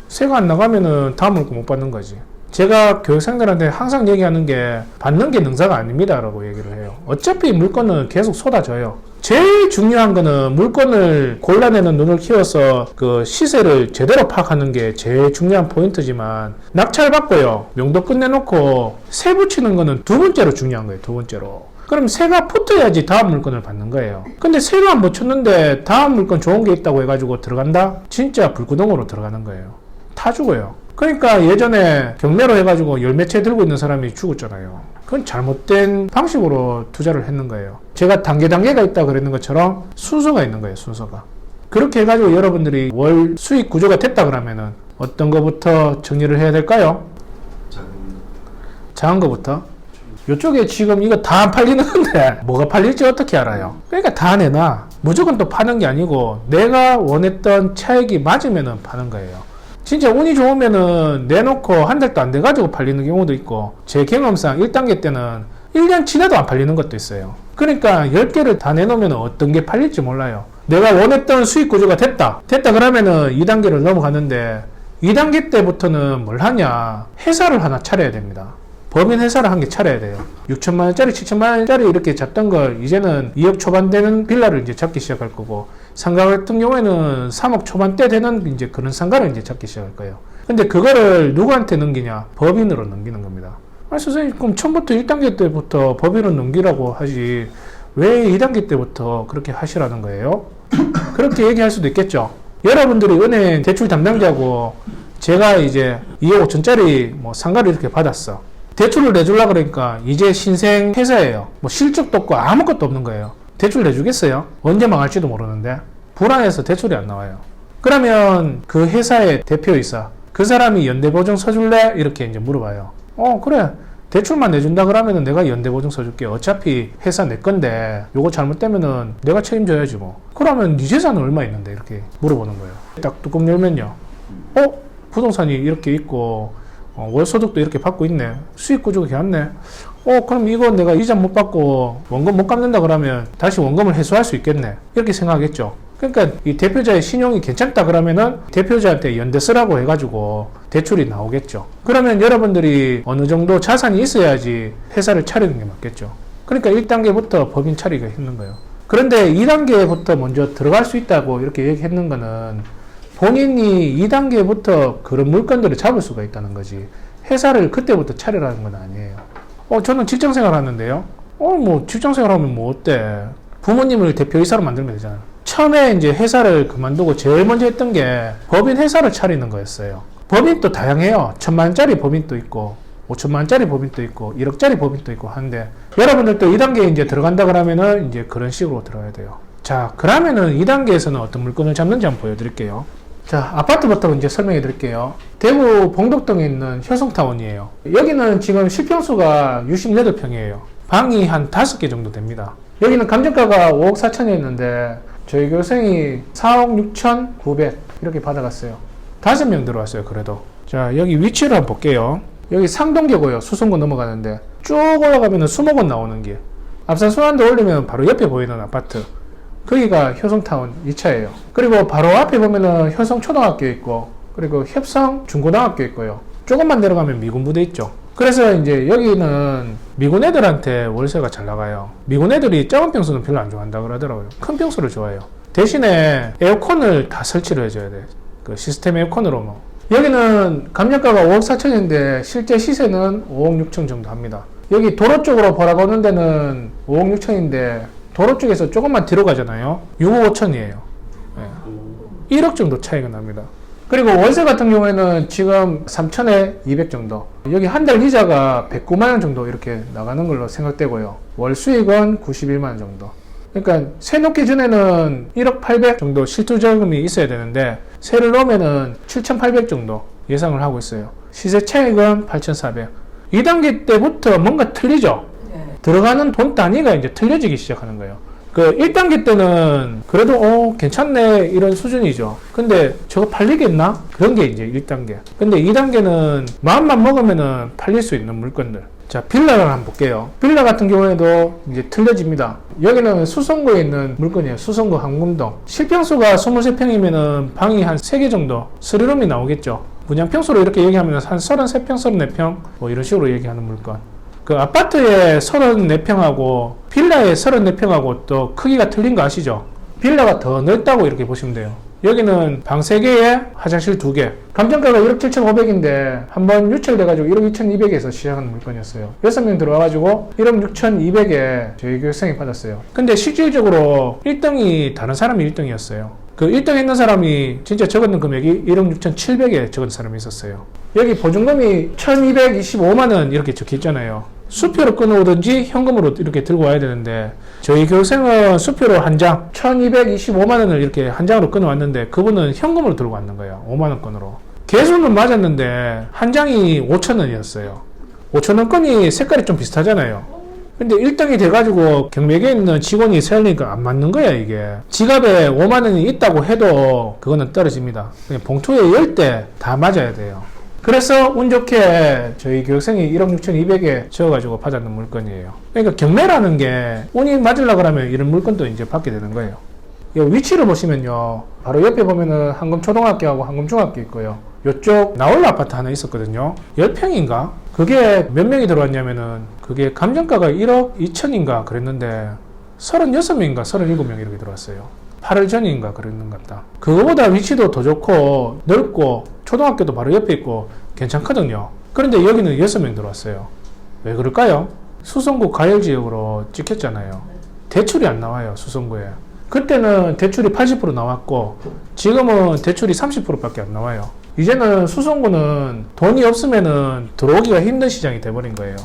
세가 안 나가면은 다음 물건 못 받는 거지. 제가 교육생들한테 항상 얘기하는 게 받는 게 능사가 아닙니다 라고 얘기를 해요. 어차피 물건은 계속 쏟아져요. 제일 중요한 거는 물건을 골라내는 눈을 키워서 그 시세를 제대로 파악하는 게 제일 중요한 포인트지만, 낙찰 받고요, 명도 끝내놓고 세 붙이는 거는 두 번째로 중요한 거예요. 두 번째로. 그럼 세가 붙어야지 다음 물건을 받는 거예요. 근데 세가 안 붙였는데 다음 물건 좋은 게 있다고 해가지고 들어간다? 진짜 불구덩으로 들어가는 거예요. 타 죽어요. 그러니까 예전에 경매로 해가지고 열 몇 채 들고 있는 사람이 죽었잖아요. 그건 잘못된 방식으로 투자를 했는 거예요. 제가 단계가 있다 그랬는 것처럼 순서가 있는 거예요, 순서가. 그렇게 해가지고 여러분들이 월 수익 구조가 됐다 그러면은 어떤 거부터 정리를 해야 될까요? 작은 거부터. 이쪽에 지금 이거 다 안 팔리는 건데 뭐가 팔릴지 어떻게 알아요? 그러니까 다 내놔. 무조건 또 파는 게 아니고 내가 원했던 차익이 맞으면은 파는 거예요. 진짜 운이 좋으면은 내놓고 한 달도 안 돼가지고 팔리는 경우도 있고, 제 경험상 1단계 때는 1년 지나도 안 팔리는 것도 있어요. 그러니까 10개를 다 내놓으면 어떤 게 팔릴지 몰라요. 내가 원했던 수익 구조가 됐다 그러면은 2단계를 넘어가는데, 2단계 때부터는 뭘 하냐, 회사를 하나 차려야 됩니다. 법인 회사를 한 개 차려야 돼요. 6천만 원짜리, 7천만 원짜리 이렇게 잡던 걸 이제는 2억 초반 되는 빌라를 이제 잡기 시작할 거고, 상가 같은 경우에는 3억 초반대 되는 이제 그런 상가를 이제 잡기 시작할 거예요. 근데 그거를 누구한테 넘기냐? 법인으로 넘기는 겁니다. 아, 선생님, 그럼 처음부터 1단계 때부터 법인으로 넘기라고 하지, 왜 2단계 때부터 그렇게 하시라는 거예요? 그렇게 얘기할 수도 있겠죠. 여러분들이 은행 대출 담당자고, 제가 이제 2억 5천짜리 뭐 상가를 이렇게 받았어. 대출을 내주려고 그러니까 이제 신생 회사예요. 뭐 실적도 없고 아무것도 없는 거예요. 대출 내주겠어요? 언제 망할지도 모르는데. 불안해서 대출이 안 나와요. 그러면 그 회사의 대표이사, 그 사람이 연대보증 서줄래? 이렇게 이제 물어봐요. 그래. 대출만 내준다 그러면은 내가 연대보증 서줄게. 어차피 회사 내 건데 요거 잘못되면은 내가 책임져야지 뭐. 그러면 네 재산은 얼마 있는데? 이렇게 물어보는 거예요. 딱 뚜껑 열면요. 부동산이 이렇게 있고 월소득도 이렇게 받고 있네. 수익 구조가 괜찮네. 그럼 이거 내가 이자 못 받고 원금 못 갚는다 그러면 다시 원금을 회수할 수 있겠네. 이렇게 생각하겠죠. 그러니까 이 대표자의 신용이 괜찮다 그러면은 대표자한테 연대 쓰라고 해가지고 대출이 나오겠죠. 그러면 여러분들이 어느 정도 자산이 있어야지 회사를 차리는 게 맞겠죠. 그러니까 1단계부터 법인 차리기가 힘든 거예요. 그런데 2단계부터 먼저 들어갈 수 있다고 이렇게 얘기했는 거는 본인이 2단계부터 그런 물건들을 잡을 수가 있다는 거지, 회사를 그때부터 차리라는 건 아니에요. 저는 직장생활 하는데요. 뭐 직장생활 하면 뭐 어때? 부모님을 대표이사로 만들면 되잖아요. 처음에 이제 회사를 그만두고 제일 먼저 했던 게 법인 회사를 차리는 거였어요. 법인도 다양해요. 1,000만 원짜리 법인도 있고 5천만 원짜리 법인도 있고 1억짜리 법인도 있고 하는데, 여러분들도 2단계에 이제 들어간다 그러면은 이제 그런 식으로 들어가야 돼요. 자, 그러면은 2단계에서는 어떤 물건을 잡는지 한번 보여드릴게요. 자, 아파트부터 이제 설명해 드릴게요. 대구 봉덕동에 있는 효성타운이에요. 여기는 지금 실평수가 68평이에요. 방이 한 5개 정도 됩니다. 여기는 감정가가 5억 4천이었는데 저희 교생이 4억 6천 9백 이렇게 받아갔어요. 5명 들어왔어요. 그래도. 자, 여기 위치를 한번 볼게요. 여기 상동계고요. 수성구 넘어가는데 쭉 올라가면 수목원 나오는 길. 앞산 순환도 올리면 바로 옆에 보이는 아파트. 거기가 효성타운 2차예요. 그리고 바로 앞에 보면은 효성초등학교 있고, 그리고 협성중고등학교 있고요. 조금만 내려가면 미군부대 있죠. 그래서 이제 여기는 미군 애들한테 월세가 잘 나가요. 미군 애들이 작은 평수는 별로 안 좋아한다 그러더라고요. 큰 평수를 좋아해요. 대신에 에어컨을 다 설치를 해줘야 돼. 그 시스템 에어컨으로 뭐. 여기는 감정가가 5억 4천인데 실제 시세는 5억 6천 정도 합니다. 여기 도로 쪽으로 보라보는 데는 5억 6천인데 도로 쪽에서 조금만 뒤로 가잖아요. 6억 5천이에요. 1억 정도 차이가 납니다. 그리고 월세 같은 경우에는 지금 3천에 200 정도. 여기 한 달 이자가 109만 원 정도 이렇게 나가는 걸로 생각되고요. 월 수익은 91만 원 정도. 그러니까 세 놓기 전에는 1억 800 정도 실투자금이 있어야 되는데 세를 넣으면은 7,800 정도 예상을 하고 있어요. 시세 차익은 8,400. 2단계 때부터 뭔가 틀리죠? 들어가는 돈 단위가 이제 틀려지기 시작하는 거예요. 그 1단계 때는 그래도 괜찮네 이런 수준이죠. 근데 저거 팔리겠나? 그런 게 이제 1단계. 근데 2단계는 마음만 먹으면은 팔릴 수 있는 물건들. 자, 빌라를 한번 볼게요. 빌라 같은 경우에도 이제 틀려집니다. 여기는 수성구에 있는 물건이에요. 수성구 황금동. 실평수가 23평이면은 방이 한 3개 정도, 3룸이 나오겠죠. 분양평수로 이렇게 얘기하면 한 33평, 34평 뭐 이런 식으로 얘기하는 물건. 그 아파트에 34평하고 빌라에 34평하고 또 크기가 틀린 거 아시죠? 빌라가 더 넓다고 이렇게 보시면 돼요. 여기는 방 3개에 화장실 2개. 감정가가 1억 7,500인데 한번 유찰돼가지고 1억 2,200에서 시작하는 물건이었어요. 6명 들어와가지고 1억 6,200에 저희 교육생이 받았어요. 근데 실질적으로 1등이 다른 사람이 1등이었어요. 그 1등 했는 사람이 진짜 적었는 금액이 1억 6,700에 적은 사람이 있었어요. 여기 보증금이 1,225만원 이렇게 적혀 있잖아요. 수표로 끊어오든지 현금으로 이렇게 들고 와야 되는데 저희 교생은 수표로 한 장 1,225만원을 이렇게 한 장으로 끊어왔는데 그분은 현금으로 들고 왔는 거예요. 5만원권으로. 개수는 맞았는데 한 장이 5,000원이었어요. 5,000원 건이 색깔이 좀 비슷하잖아요. 근데 1등이 돼가지고 경매계에 있는 직원이 세우니까 안 맞는 거야 이게. 지갑에 5만원이 있다고 해도 그거는 떨어집니다. 그냥 봉투에 10대 다 맞아야 돼요. 그래서 운 좋게 저희 교육생이 1억 6,200에 적어가지고 받았는 물건이에요. 그러니까 경매라는 게 운이 맞으려고 하면 이런 물건도 이제 받게 되는 거예요. 이 위치를 보시면요. 바로 옆에 보면은 한금초등학교하고 한금중학교 있고요. 이쪽 나홀로 아파트 하나 있었거든요. 10평인가? 그게 몇 명이 들어왔냐면은 그게 감정가가 1억 2천인가 그랬는데 36명인가 37명 이렇게 들어왔어요. 8월 전인가 그랬는 것 같다. 그거보다 위치도 더 좋고 넓고 초등학교도 바로 옆에 있고 괜찮거든요. 그런데 여기는 6명 들어왔어요. 왜 그럴까요? 수성구 가열지역으로 찍혔잖아요. 대출이 안 나와요, 수성구에. 그때는 대출이 80% 나왔고 지금은 대출이 30%밖에 안 나와요. 이제는 수성구는 돈이 없으면은 들어오기가 힘든 시장이 돼버린 거예요.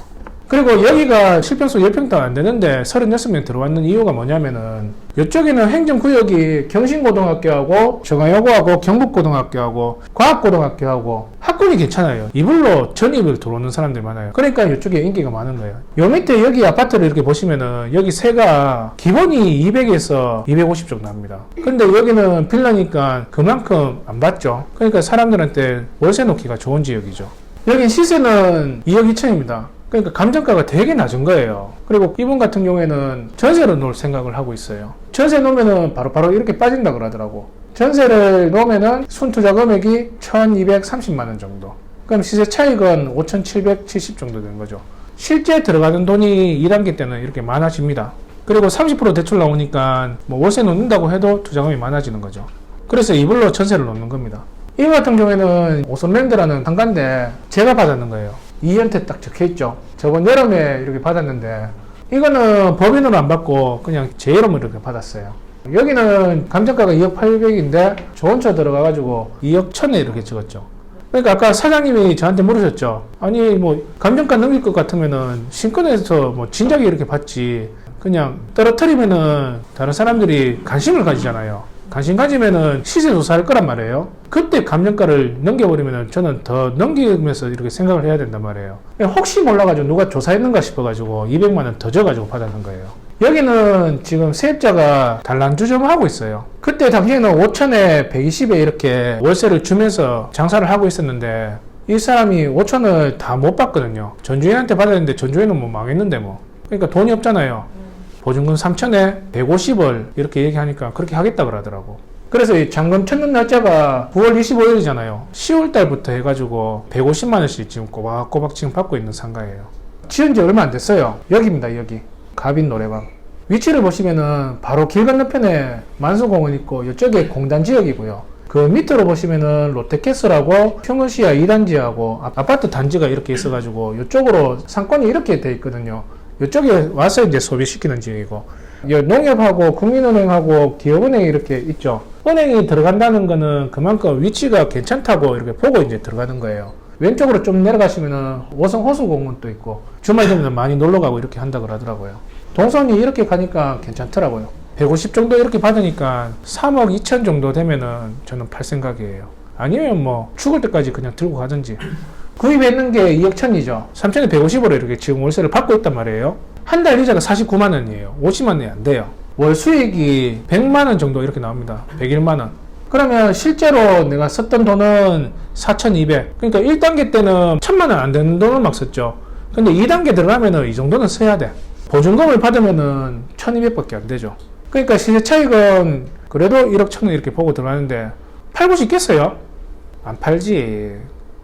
그리고 여기가 실평수 10평도 안 되는데 36명 들어왔는 이유가 뭐냐면은 이쪽에는 행정구역이 경신고등학교하고 정하여고하고 경북고등학교하고 과학고등학교하고 학군이 괜찮아요. 이불로 전입을 들어오는 사람들이 많아요. 그러니까 이쪽에 인기가 많은 거예요. 요 밑에 여기 아파트를 이렇게 보시면은 여기 세가 기본이 200에서 250 정도 합니다. 근데 여기는 빌라니까 그만큼 안 받죠. 그러니까 사람들한테 월세 놓기가 좋은 지역이죠. 여기 시세는 2억 2천입니다. 그러니까 감정가가 되게 낮은 거예요. 그리고 이분 같은 경우에는 전세를 놓을 생각을 하고 있어요. 전세 놓으면은 바로 이렇게 빠진다 그러더라고. 전세를 놓으면은 순투자 금액이 1230만원 정도. 그럼 시세 차익은 5770 정도 되는 거죠. 실제 들어가는 돈이 2단계 때는 이렇게 많아집니다. 그리고 30% 대출 나오니까 뭐 월세 놓는다고 해도 투자금이 많아지는 거죠. 그래서 이불로 전세를 놓는 겁니다. 이 같은 경우에는 오선랜드라는 상가인데 제가 받았는 거예요. 2연태 딱 적혀있죠. 저번 여름에 이렇게 받았는데 이거는 법인으로 안 받고 그냥 제 이름으로 이렇게 받았어요. 여기는 감정가가 2억 800인데 좋은 차 들어가가지고 2억 1000에 이렇게 찍었죠. 그러니까 아까 사장님이 저한테 물으셨죠. 아니 뭐 감정가 넘길 것 같으면은 신권에서 뭐 진작에 이렇게 받지 그냥 떨어뜨리면은 다른 사람들이 관심을 가지잖아요. 관심 가지면은 시세 조사할 거란 말이에요. 그때 감정가를 넘겨버리면은 저는 더 넘기면서 이렇게 생각을 해야 된단 말이에요. 혹시 몰라가지고 누가 조사했는가 싶어가지고 200만원 더 줘가지고 받았는 거예요. 여기는 지금 세입자가 단란주점하고 있어요. 그때 당시에는 5천에 120에 이렇게 월세를 주면서 장사를 하고 있었는데 이 사람이 5천을 다 못 받거든요. 전주인한테 받았는데 전주인은 뭐 망했는데 뭐. 그러니까 돈이 없잖아요. 보증금 3천에 150을 이렇게 얘기하니까 그렇게 하겠다 그러더라고. 그래서 이 잔금 찾는 날짜가 9월 25일이잖아요. 10월 달부터 해가지고 150만원씩 지금 꼬박꼬박 지금 받고 있는 상가예요. 지은 지 얼마 안 됐어요. 여기입니다, 여기. 가빈 노래방. 위치를 보시면은 바로 길 건너편에 만수공원 있고 이쪽에 공단 지역이고요. 그 밑으로 보시면은 롯데캐슬하고 휴먼시아 2단지하고 아파트 단지가 이렇게 있어가지고 이쪽으로 상권이 이렇게 돼 있거든요. 이쪽에 와서 이제 소비시키는 지역이고, 농협하고 국민은행하고 기업은행이 이렇게 있죠. 은행이 들어간다는 거는 그만큼 위치가 괜찮다고 이렇게 보고 이제 들어가는 거예요. 왼쪽으로 좀 내려가시면은 오성 호수공원도 있고, 주말 되면 많이 놀러 가고 이렇게 한다 그러더라고요. 동선이 이렇게 가니까 괜찮더라고요. 150 정도 이렇게 받으니까 3억 2천 정도 되면은 저는 팔 생각이에요. 아니면 뭐 죽을 때까지 그냥 들고 가든지. 구입했는 게 2억 1000이죠. 3천에 150으로 이렇게 지금 월세를 받고 있단 말이에요. 한 달 이자가 49만원이에요. 50만원이 안 돼요. 월 수익이 100만원 정도 이렇게 나옵니다. 101만원. 그러면 실제로 내가 썼던 돈은 4200. 그러니까 1단계 때는 1000만원 안 되는 돈을 막 썼죠. 근데 2단계 들어가면은 이 정도는 써야 돼. 보증금을 받으면은 1200밖에 안 되죠. 그러니까 시세 차익은 그래도 1억 1000원 이렇게 보고 들어가는데 팔고 싶겠어요? 안 팔지.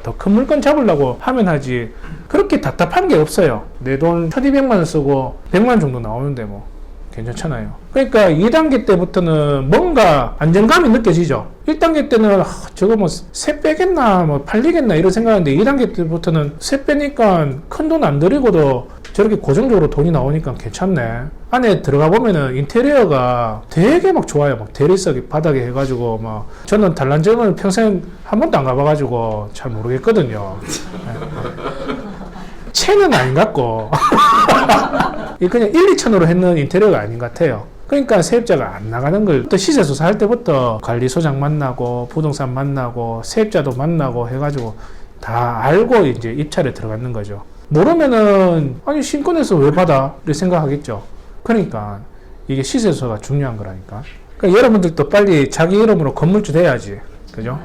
더 큰 물건 잡으려고 하면 하지. 그렇게 답답한 게 없어요. 내 돈 1200만원 쓰고 100만원 정도 나오는데 뭐 괜찮잖아요. 그러니까 2단계 때부터는 뭔가 안정감이 느껴지죠. 1단계 때는 저거 뭐 새 빼겠나 뭐 팔리겠나 이런 생각하는데 2단계 때부터는 새 빼니까 큰 돈 안 들이고도 저렇게 고정적으로 돈이 나오니까 괜찮네. 안에 들어가 보면은 인테리어가 되게 막 좋아요. 막 대리석 바닥에 해가지고 막 저는 단란점을 평생 한 번도 안 가봐가지고 잘 모르겠거든요. 채는 아닌 것 같고 그냥 1, 2천으로 했는 인테리어가 아닌 것 같아요. 그러니까 세입자가 안 나가는 걸 또 시세 조사할 때부터 관리소장 만나고 부동산 만나고 세입자도 만나고 해가지고 다 알고 이제 입찰에 들어가는 거죠. 모르면은 아니 신권에서 왜 받아? 이렇게 생각하겠죠. 그러니까 이게 시세 조사가 중요한 거라니까. 그러니까 여러분들도 빨리 자기 이름으로 건물주 돼야지. 그죠?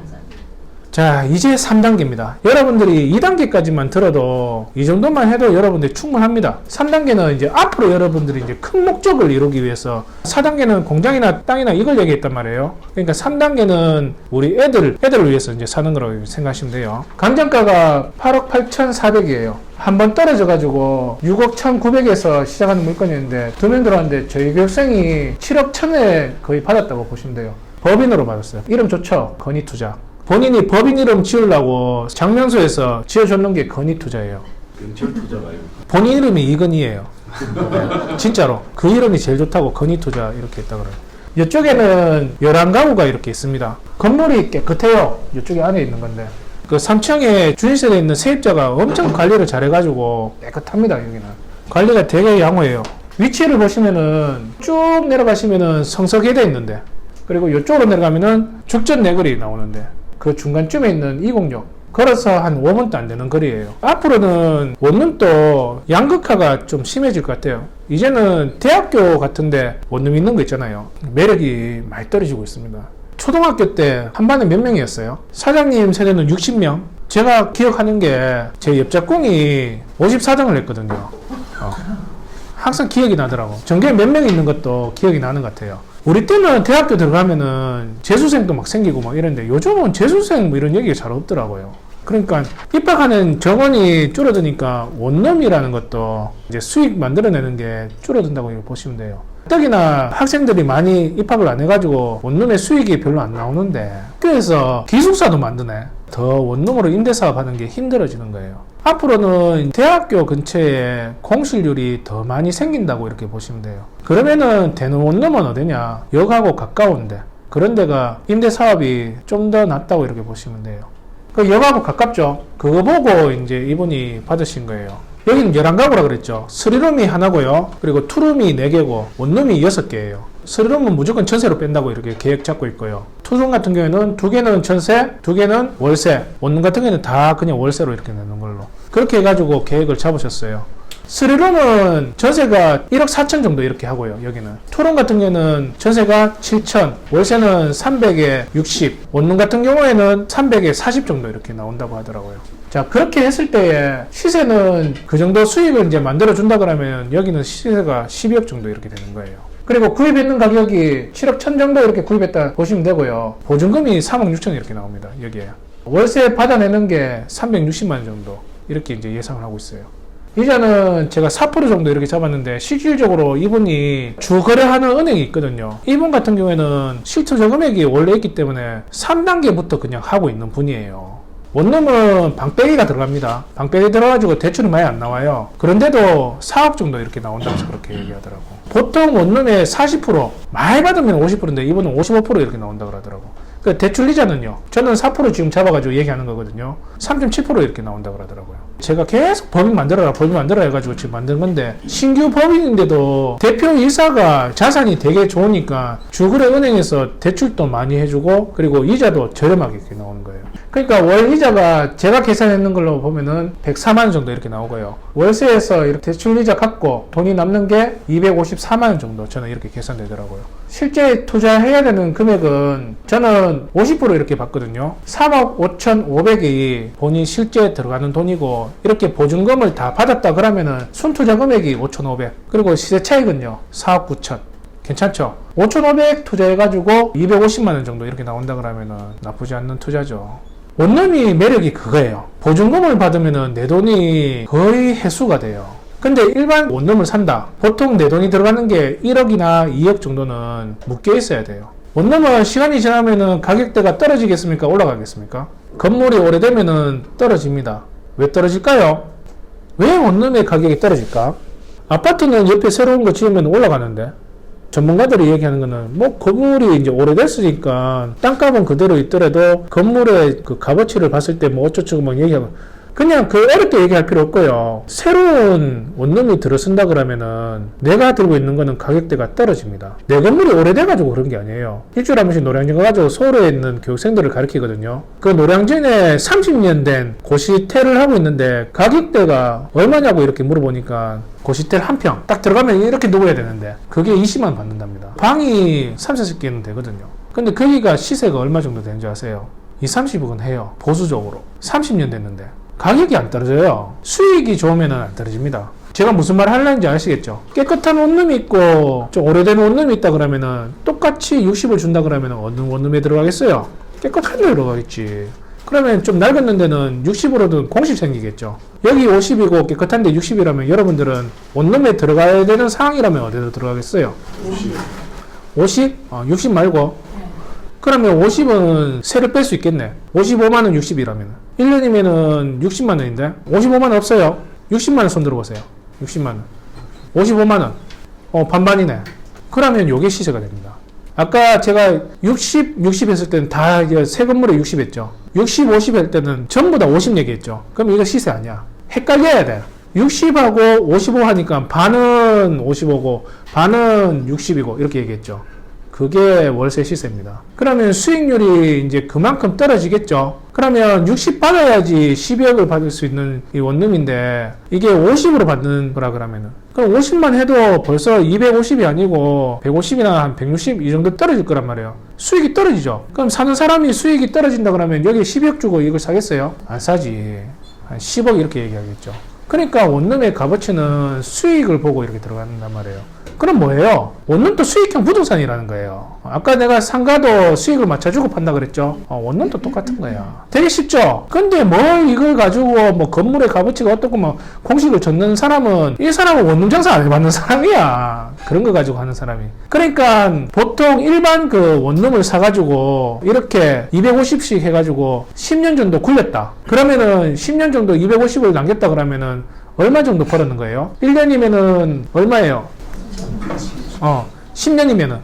자, 이제 3단계입니다. 여러분들이 2단계까지만 들어도 이 정도만 해도 여러분들이 충분합니다. 3단계는 이제 앞으로 여러분들이 이제 큰 목적을 이루기 위해서 4단계는 공장이나 땅이나 이걸 얘기했단 말이에요. 그러니까 3단계는 우리 애들을 위해서 이제 사는 거라고 생각하시면 돼요. 감정가가 8억 8,400이에요. 한번 떨어져가지고 6억 1,900에서 시작하는 물건이었는데 2명 들어왔는데 저희 교육생이 7억 1,000에 거의 받았다고 보시면 돼요. 법인으로 받았어요. 이름 좋죠? 건의투자. 본인이 법인 이름 지으려고 장명소에서 지어줬는 게 건의투자예요. 경찰 투자가 아니고. 본인 이름이 이건희예요. 네, 진짜로. 그 이름이 제일 좋다고 건의투자 이렇게 했다 그래요. 이쪽에는 11가구가 이렇게 있습니다. 건물이 깨끗해요. 이쪽에 안에 있는 건데. 그 3층에 주인세대에 있는 세입자가 엄청 관리를 잘해가지고 깨끗합니다. 여기는. 관리가 되게 양호해요. 위치를 보시면은 쭉 내려가시면은 성서계대 있는데, 그리고 이쪽으로 내려가면은 죽전 내거리 나오는데, 그 중간쯤에 있는 206. 걸어서 한 5분도 안 되는 거리예요. 앞으로는 원룸도 양극화가 좀 심해질 것 같아요. 이제는 대학교 같은데 원룸 있는 거 있잖아요. 매력이 많이 떨어지고 있습니다. 초등학교 때 한 반에 몇 명이었어요? 사장님 세대는 60명? 제가 기억하는 게 제 옆짝꿍이 54등을 했거든요. 항상 기억이 나더라고. 전교에 몇 명 있는 것도 기억이 나는 것 같아요. 우리 때는 대학교 들어가면은 재수생도 막 생기고 막 이런데 요즘은 재수생 뭐 이런 얘기가 잘 없더라고요. 그러니까 입학하는 정원이 줄어드니까 원룸이라는 것도 이제 수익 만들어내는 게 줄어든다고 보시면 돼요. 특히나 학생들이 많이 입학을 안 해가지고 원룸의 수익이 별로 안 나오는데 학교에서 기숙사도 만드네. 더 원룸으로 임대사업 하는 게 힘들어지는 거예요. 앞으로는 대학교 근처에 공실률이 더 많이 생긴다고 이렇게 보시면 돼요. 그러면은 되는 원룸은 어디냐? 역하고 가까운데 그런 데가 임대사업이 좀 더 낫다고 이렇게 보시면 돼요. 그 역하고 가깝죠? 그거 보고 이제 이분이 받으신 거예요. 여기는 11가구라 그랬죠. 3룸이 하나고요. 그리고 2룸이 4개고 원룸이 6개예요. 3룸은 무조건 전세로 뺀다고 이렇게 계획 잡고 있고요. 2룸 같은 경우에는 2개는 전세, 2개는 월세. 원룸 같은 경우에는 다 그냥 월세로 이렇게 내는 걸로. 그렇게 해가지고 계획을 잡으셨어요. 3룸은 전세가 1억 4천 정도 이렇게 하고요. 여기는 2룸 같은 경우에는 전세가 7천, 월세는 300에 60, 원룸 같은 경우에는 300에 40 정도 이렇게 나온다고 하더라고요. 자, 그렇게 했을 때에 시세는 그 정도 수익을 이제 만들어 준다 그러면 여기는 시세가 12억 정도 이렇게 되는 거예요. 그리고 구입했는 가격이 7억 1천 정도 이렇게 구입했다 보시면 되고요. 보증금이 3억 6천 이렇게 나옵니다. 여기에 월세 받아내는 게 360만 원 정도 이렇게 이제 예상을 하고 있어요. 이자는 제가 4% 정도 이렇게 잡았는데 실질적으로 이분이 주거래하는 은행이 있거든요. 이분 같은 경우에는 실투자 금액이 원래 있기 때문에 3단계부터 그냥 하고 있는 분이에요. 원룸은 방빼기가 들어갑니다. 방빼기 들어가지고 대출이 많이 안 나와요. 그런데도 4억 정도 이렇게 나온다고 그렇게 얘기하더라고. 보통 원룸의 40%, 많이 받으면 50%인데 이분은 55% 이렇게 나온다 그러더라고. 그 대출 이자는요, 저는 4% 지금 잡아가지고 얘기하는 거거든요. 3.7% 이렇게 나온다 그러더라고요. 제가 계속 법인 만들어라 해가지고 지금 만든 건데, 신규 법인인데도 대표이사가 자산이 되게 좋으니까 주거래 은행에서 대출도 많이 해주고, 그리고 이자도 저렴하게 이렇게 나오는 거예요. 그러니까 월 이자가 제가 계산했는 걸로 보면은 104만원 정도 이렇게 나오고요. 월세에서 이렇게 대출 이자 갚고 돈이 남는 게 254만원 정도 저는 이렇게 계산되더라고요. 실제 투자해야 되는 금액은 저는 50% 이렇게 받거든요. 3억 5,500이 본인 실제 들어가는 돈이고, 이렇게 보증금을 다 받았다 그러면은 순투자 금액이 5,500, 그리고 시세 차익은요 4억 9천. 괜찮죠? 5,500 투자해가지고 250만원 정도 이렇게 나온다 그러면은 나쁘지 않는 투자죠. 원룸이 매력이 그거예요. 보증금을 받으면은 내 돈이 거의 회수가 돼요. 근데 일반 원룸을 산다. 보통 내 돈이 들어가는 게 1억이나 2억 정도는 묶여 있어야 돼요. 원룸은 시간이 지나면은 가격대가 떨어지겠습니까? 올라가겠습니까? 건물이 오래되면은 떨어집니다. 왜 떨어질까요? 왜 원룸의 가격이 떨어질까? 아파트는 옆에 새로운 거 지으면 올라가는데, 전문가들이 얘기하는 거는 뭐 건물이 이제 오래됐으니까 땅값은 그대로 있더라도 건물의 그 값어치를 봤을 때 뭐 어쩌고 막 얘기하고, 그냥 그 어렵게 얘기할 필요 없고요. 새로운 원룸이 들어선다 그러면은 내가 들고 있는 거는 가격대가 떨어집니다. 내 건물이 오래돼가지고 그런 게 아니에요. 일주일에 한 번씩 노량진 가가지고 서울에 있는 교육생들을 가르치거든요. 그 노량진에 30년 된 고시텔을 하고 있는데 가격대가 얼마냐고 이렇게 물어보니까 고시텔 한 평 딱 들어가면 이렇게 누워야 되는데 그게 20만 원 받는답니다. 방이 3, 4개는 되거든요. 근데 거기가 시세가 얼마 정도 되는지 아세요? 30억은 해요. 보수적으로. 30년 됐는데. 가격이 안 떨어져요. 수익이 좋으면 안 떨어집니다. 제가 무슨 말 하려는지 아시겠죠? 깨끗한 원룸이 있고 좀 오래된 원룸이 있다 그러면은 똑같이 60을 준다 그러면 어느 원룸에 들어가겠어요? 깨끗한 데 들어가겠지. 그러면 좀 낡은 데는 60으로든 공실 생기겠죠. 여기 50이고 깨끗한 데 60이라면 여러분들은 원룸에 들어가야 되는 상황이라면 어디로 들어가겠어요? 50? 60 말고? 그러면 50은 세를 뺄 수 있겠네. 55만원 60이라면 1년이면은 60만원인데 55만원 없어요. 60만원 손 들어보세요. 60만원 55만원 반반이네. 그러면 요게 시세가 됩니다. 아까 제가 60 했을 때는 다 새 건물에 60 했죠. 60, 50 할 때는 전부 다 50 얘기했죠. 그럼 이거 시세 아니야. 헷갈려야 돼. 60하고 55 하니까 반은 55고 반은 60이고 이렇게 얘기했죠. 그게 월세 시세입니다. 그러면 수익률이 이제 그만큼 떨어지겠죠. 그러면 60 받아야지 12억을 받을 수 있는 이 원룸인데 이게 50으로 받는 거라 그러면은 그럼 50만 해도 벌써 250이 아니고 150이나 한 160 이 정도 떨어질 거란 말이에요. 수익이 떨어지죠. 그럼 사는 사람이 수익이 떨어진다 그러면 여기 12억 주고 이걸 사겠어요? 안 사지. 한 10억 이렇게 얘기하겠죠. 그러니까 원룸의 값어치는 수익을 보고 이렇게 들어간단 말이에요. 그럼 뭐예요? 원룸도 수익형 부동산이라는 거예요. 아까 내가 상가도 수익을 맞춰주고 판다 그랬죠? 원룸도 똑같은 거야. 되게 쉽죠? 근데 뭘 이걸 가지고 뭐 건물의 값어치가 어떻고 뭐 공식을 젓는 사람은 이 사람은 원룸 장사 안 해봤는 사람이야. 그런 거 가지고 하는 사람이. 그러니까 보통 일반 그 원룸을 사가지고 이렇게 250씩 해가지고 10년 정도 굴렸다. 그러면은 10년 정도 250을 남겼다 그러면은 얼마 정도 벌었는 거예요? 1년이면은 얼마예요? 10년이면은.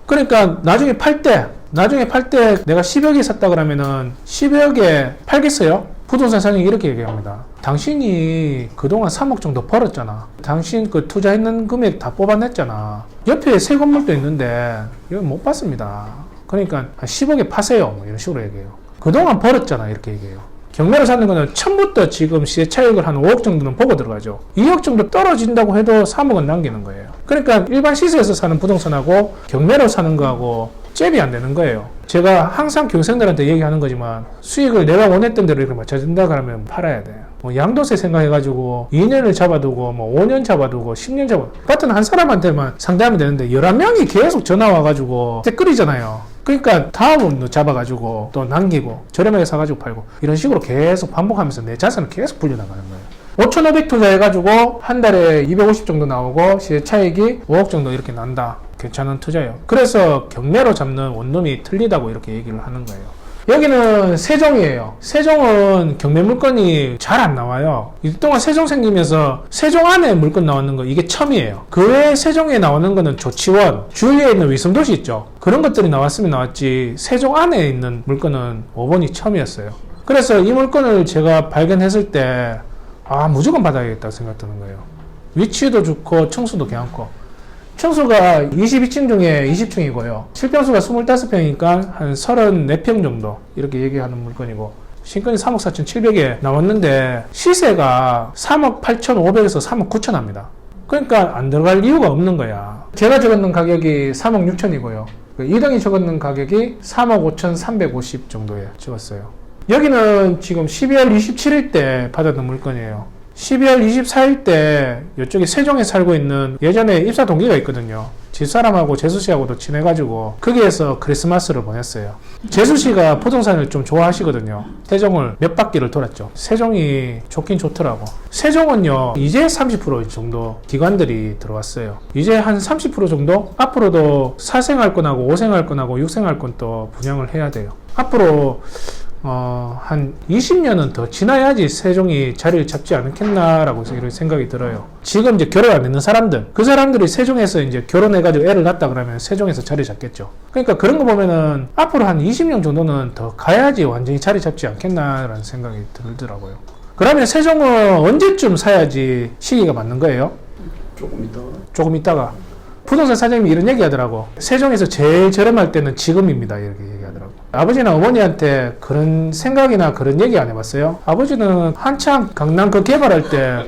그러니까 나중에 팔 때 내가 10억에 샀다 그러면은 10억에 팔겠어요? 부동산 사장이 이렇게 얘기합니다. 당신이 그동안 3억 정도 벌었잖아. 당신 그 투자했는 금액 다 뽑아냈잖아. 옆에 새 건물도 있는데 이거 못 받습니다. 그러니까 한 10억에 파세요. 뭐 이런 식으로 얘기해요. 그동안 벌었잖아. 이렇게 얘기해요. 경매로 사는 거는 처음부터 지금 시세 차익을 한 5억 정도는 보고 들어가죠. 2억 정도 떨어진다고 해도 3억은 남기는 거예요. 그러니까 일반 시세에서 사는 부동산하고 경매로 사는 거하고 잽이 안 되는 거예요. 제가 항상 교육생들한테 얘기하는 거지만 수익을 내가 원했던 대로 이렇게 맞춰준다 그러면 팔아야 돼. 뭐 양도세 생각해가지고 2년을 잡아두고 뭐 5년 잡아두고 10년 잡아두고 같은 한 사람한테만 상대하면 되는데 11명이 계속 전화 와가지고 댓글이잖아요. 그러니까 다음은 잡아가지고 또 남기고 저렴하게 사가지고 팔고 이런 식으로 계속 반복하면서 내 자산을 계속 불려나가는 거예요. 5,500 투자해가지고 한 달에 250 정도 나오고 시세 차익이 5억 정도 이렇게 난다. 괜찮은 투자예요. 그래서 경매로 잡는 원룸이 틀리다고 이렇게 얘기를 하는 거예요. 여기는 세종이에요. 세종은 경매 물건이 잘 안 나와요. 이동안 세종 생기면서 세종 안에 물건 나오는 거 이게 처음이에요. 그 외에 세종에 나오는 거는 조치원, 주위에 있는 위성도시 있죠. 그런 것들이 나왔으면 나왔지 세종 안에 있는 물건은 5번이 처음이었어요. 그래서 이 물건을 제가 발견했을 때 무조건 받아야겠다 생각 드는 거예요. 위치도 좋고 청수도 괜찮고 청수가 22층 중에 20층이고요. 실평수가 25평이니까 한 34평 정도 이렇게 얘기하는 물건이고 신건이 3억 4,700에 나왔는데 시세가 3억 8,500에서 3억 9천 합니다. 그러니까 안 들어갈 이유가 없는 거야. 제가 적었는 가격이 3억 6천이고요. 이등이 적었는 가격이 3억 5,350 정도에 적었어요. 여기는 지금 12월 27일 때 받았던 물건이에요. 12월 24일 때 이쪽에 세종에 살고 있는 예전에 입사 동기가 있거든요. 집사람하고 재수씨하고도 친해가지고 거기에서 크리스마스를 보냈어요. 재수씨가 부동산을 좀 좋아하시거든요. 세종을 몇 바퀴를 돌았죠. 세종이 좋긴 좋더라고. 세종은요 이제 30% 정도 기관들이 들어왔어요. 이제 한 30% 정도? 앞으로도 4생활권하고 5생활권하고 6생활권도 분양을 해야 돼요. 앞으로 한 20년은 더 지나야지 세종이 자리를 잡지 않겠나라고 이런 생각이 들어요. 지금 이제 결혼 안 했는 사람들, 그 사람들이 세종에서 이제 결혼해가지고 애를 낳았다 그러면 세종에서 자리 잡겠죠. 그러니까 그런 거 보면은 앞으로 한 20년 정도는 더 가야지 완전히 자리 잡지 않겠나라는 생각이 들더라고요. 그러면 세종은 언제쯤 사야지 시기가 맞는 거예요? 조금 있다가. 부동산 사장님이 이런 얘기 하더라고. 세종에서 제일 저렴할 때는 지금입니다. 이렇게 얘기하더라고. 아버지나 어머니한테 그런 생각이나 그런 얘기 안 해봤어요? 아버지는 한참 강남 그 개발할 때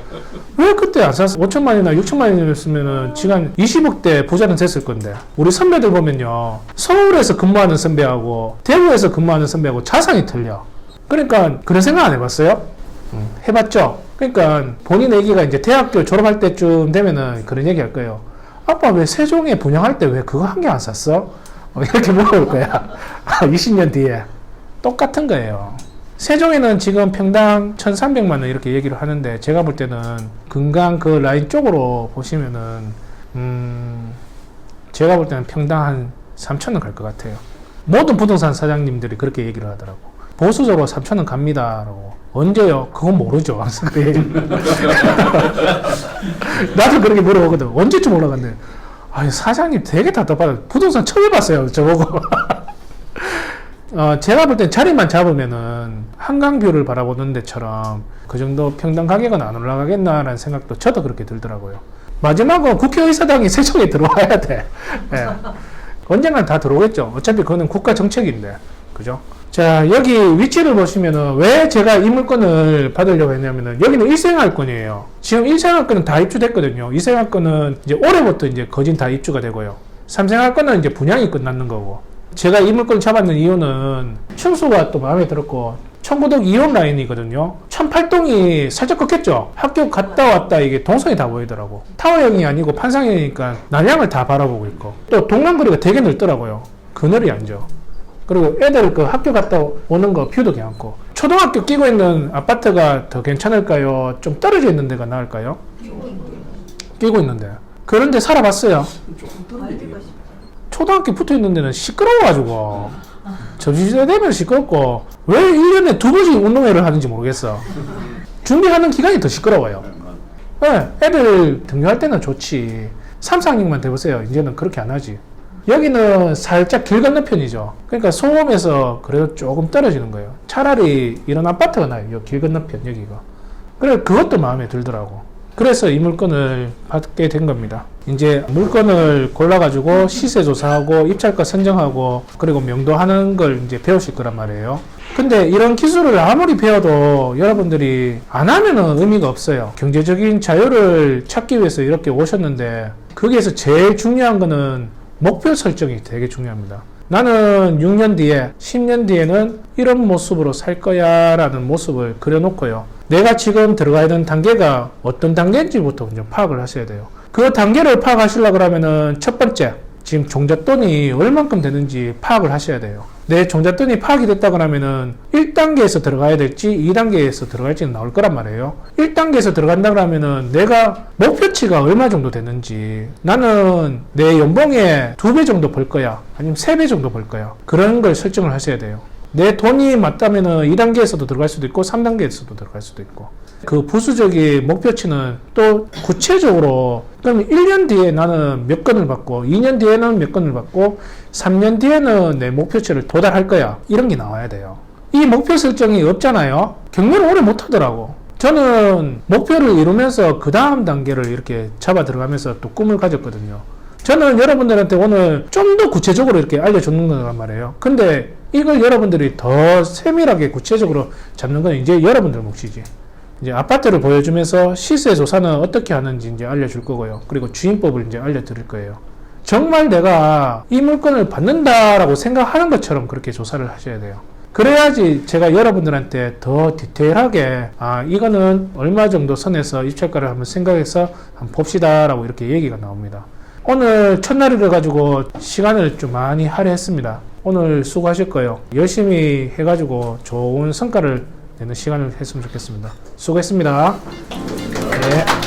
왜 그때 안 샀어? 5천만 원이나 6천만 원이었으면은 지금 20억대 부자는 됐을 건데. 우리 선배들 보면요, 서울에서 근무하는 선배하고 대구에서 근무하는 선배하고 자산이 틀려. 그러니까 그런 생각 안 해봤어요? 해봤죠? 그러니까 본인 애기가 이제 대학교 졸업할 때쯤 되면은 그런 얘기 할 거예요. 아빠 왜 세종에 분양할 때 왜 그거 한 개 안 샀어? 이렇게 물어볼 거야. 20년 뒤에. 똑같은 거예요. 세종에는 지금 평당 1,300만 원 이렇게 얘기를 하는데, 제가 볼 때는 금강 그 라인 쪽으로 보시면은 제가 볼 때는 평당 한 3,000원 갈 것 같아요. 모든 부동산 사장님들이 그렇게 얘기를 하더라고. 보수적으로 3,000원 갑니다라고. 언제요? 그건 모르죠. 항상 그 얘기. 나도 그렇게 물어보거든. 언제쯤 올라갔네. 아니, 사장님 되게 답답하다. 부동산 처음 해봤어요, 저보고. 제가 볼 땐 자리만 잡으면은 한강뷰를 바라보는 데처럼 그 정도 평당 가격은 안 올라가겠나라는 생각도 저도 그렇게 들더라고요. 마지막은 국회의사당이 세종에 들어와야 돼. 예. 언젠간 다 들어오겠죠. 어차피 그거는 국가 정책인데. 그죠? 자, 여기 위치를 보시면은 왜 제가 이 물건을 받으려고 했냐면은 여기는 1생활권이에요. 지금 1생활권은 다 입주됐거든요. 2생활권은 이제 올해부터 이제 거진 다 입주가 되고요. 3생활권은 이제 분양이 끝났는 거고. 제가 이 물건을 잡았는 이유는 층수가 또 마음에 들었고, 청구동 2호 라인이거든요. 1008동이 살짝 꺾였죠. 학교 갔다 왔다 이게 동선이 다 보이더라고. 타워형이 아니고 판상형이니까 난양을 다 바라보고 있고, 또 동남거리가 되게 넓더라고요. 그늘이 앉아. 그리고 애들 그 학교 갔다 오는 거 뷰도 괜찮고. 초등학교 끼고 있는 아파트가 더 괜찮을까요? 좀 떨어져 있는 데가 나을까요? 끼고 있는데. 그런데 살아봤어요. 초등학교 붙어 있는 데는 시끄러워가지고 점심시간 되면 시끄럽고, 왜 1년에 2번씩 운동회를 하는지 모르겠어. 준비하는 기간이 더 시끄러워요. 네, 애들 등교할 때는 좋지. 3, 4학년만 돼보세요. 이제는 그렇게 안 하지. 여기는 살짝 길 건너편이죠. 그러니까 소음에서 그래도 조금 떨어지는 거예요. 차라리 이런 아파트가 나요. 길 건너편 여기가. 그래, 그것도 마음에 들더라고. 그래서 이 물건을 받게 된 겁니다. 이제 물건을 골라가지고 시세 조사하고 입찰가 선정하고 그리고 명도하는 걸 이제 배우실 거란 말이에요. 근데 이런 기술을 아무리 배워도 여러분들이 안 하면은 의미가 없어요. 경제적인 자유를 찾기 위해서 이렇게 오셨는데, 거기에서 제일 중요한 거는 목표 설정이 되게 중요합니다. 나는 6년 뒤에, 10년 뒤에는 이런 모습으로 살 거야 라는 모습을 그려놓고요. 내가 지금 들어가야 되는 단계가 어떤 단계인지부터 먼저 파악을 하셔야 돼요. 그 단계를 파악하시려고 그러면은 첫 번째, 지금 종잣돈이 얼만큼 되는지 파악을 하셔야 돼요. 내 종잣돈이 파악이 됐다 그러면은 1단계에서 들어가야 될지 2단계에서 들어갈지는 나올 거란 말이에요. 1단계에서 들어간다 그러면은 내가 목표치가 얼마 정도 되는지, 나는 내 연봉의 2배 정도 벌 거야 아니면 3배 정도 벌 거야, 그런 걸 설정을 하셔야 돼요. 내 돈이 맞다면은 2단계에서도 들어갈 수도 있고 3단계에서도 들어갈 수도 있고. 그 부수적인 목표치는 또 구체적으로, 그럼 1년 뒤에 나는 몇 건을 받고 2년 뒤에는 몇 건을 받고 3년 뒤에는 내 목표치를 도달할 거야, 이런 게 나와야 돼요. 이 목표 설정이 없잖아요. 경매를 오래 못 하더라고. 저는 목표를 이루면서 그 다음 단계를 이렇게 잡아 들어가면서 또 꿈을 가졌거든요. 저는 여러분들한테 오늘 좀 더 구체적으로 이렇게 알려주는 거란 말이에요. 근데 이걸 여러분들이 더 세밀하게 구체적으로 잡는 건 이제 여러분들 몫이지. 이제 아파트를 보여주면서 시세 조사는 어떻게 하는지 이제 알려줄 거고요. 그리고 주인법을 이제 알려드릴 거예요. 정말 내가 이 물건을 받는다라고 생각하는 것처럼 그렇게 조사를 하셔야 돼요. 그래야지 제가 여러분들한테 더 디테일하게, 이거는 얼마 정도 선에서 입찰가를 한번 생각해서 한번 봅시다 라고 이렇게 얘기가 나옵니다. 오늘 첫날이라 가지고 시간을 좀 많이 할애했습니다. 오늘 수고하실 거예요. 열심히 해가지고 좋은 성과를 내는 시간을 했으면 좋겠습니다. 수고했습니다. 네.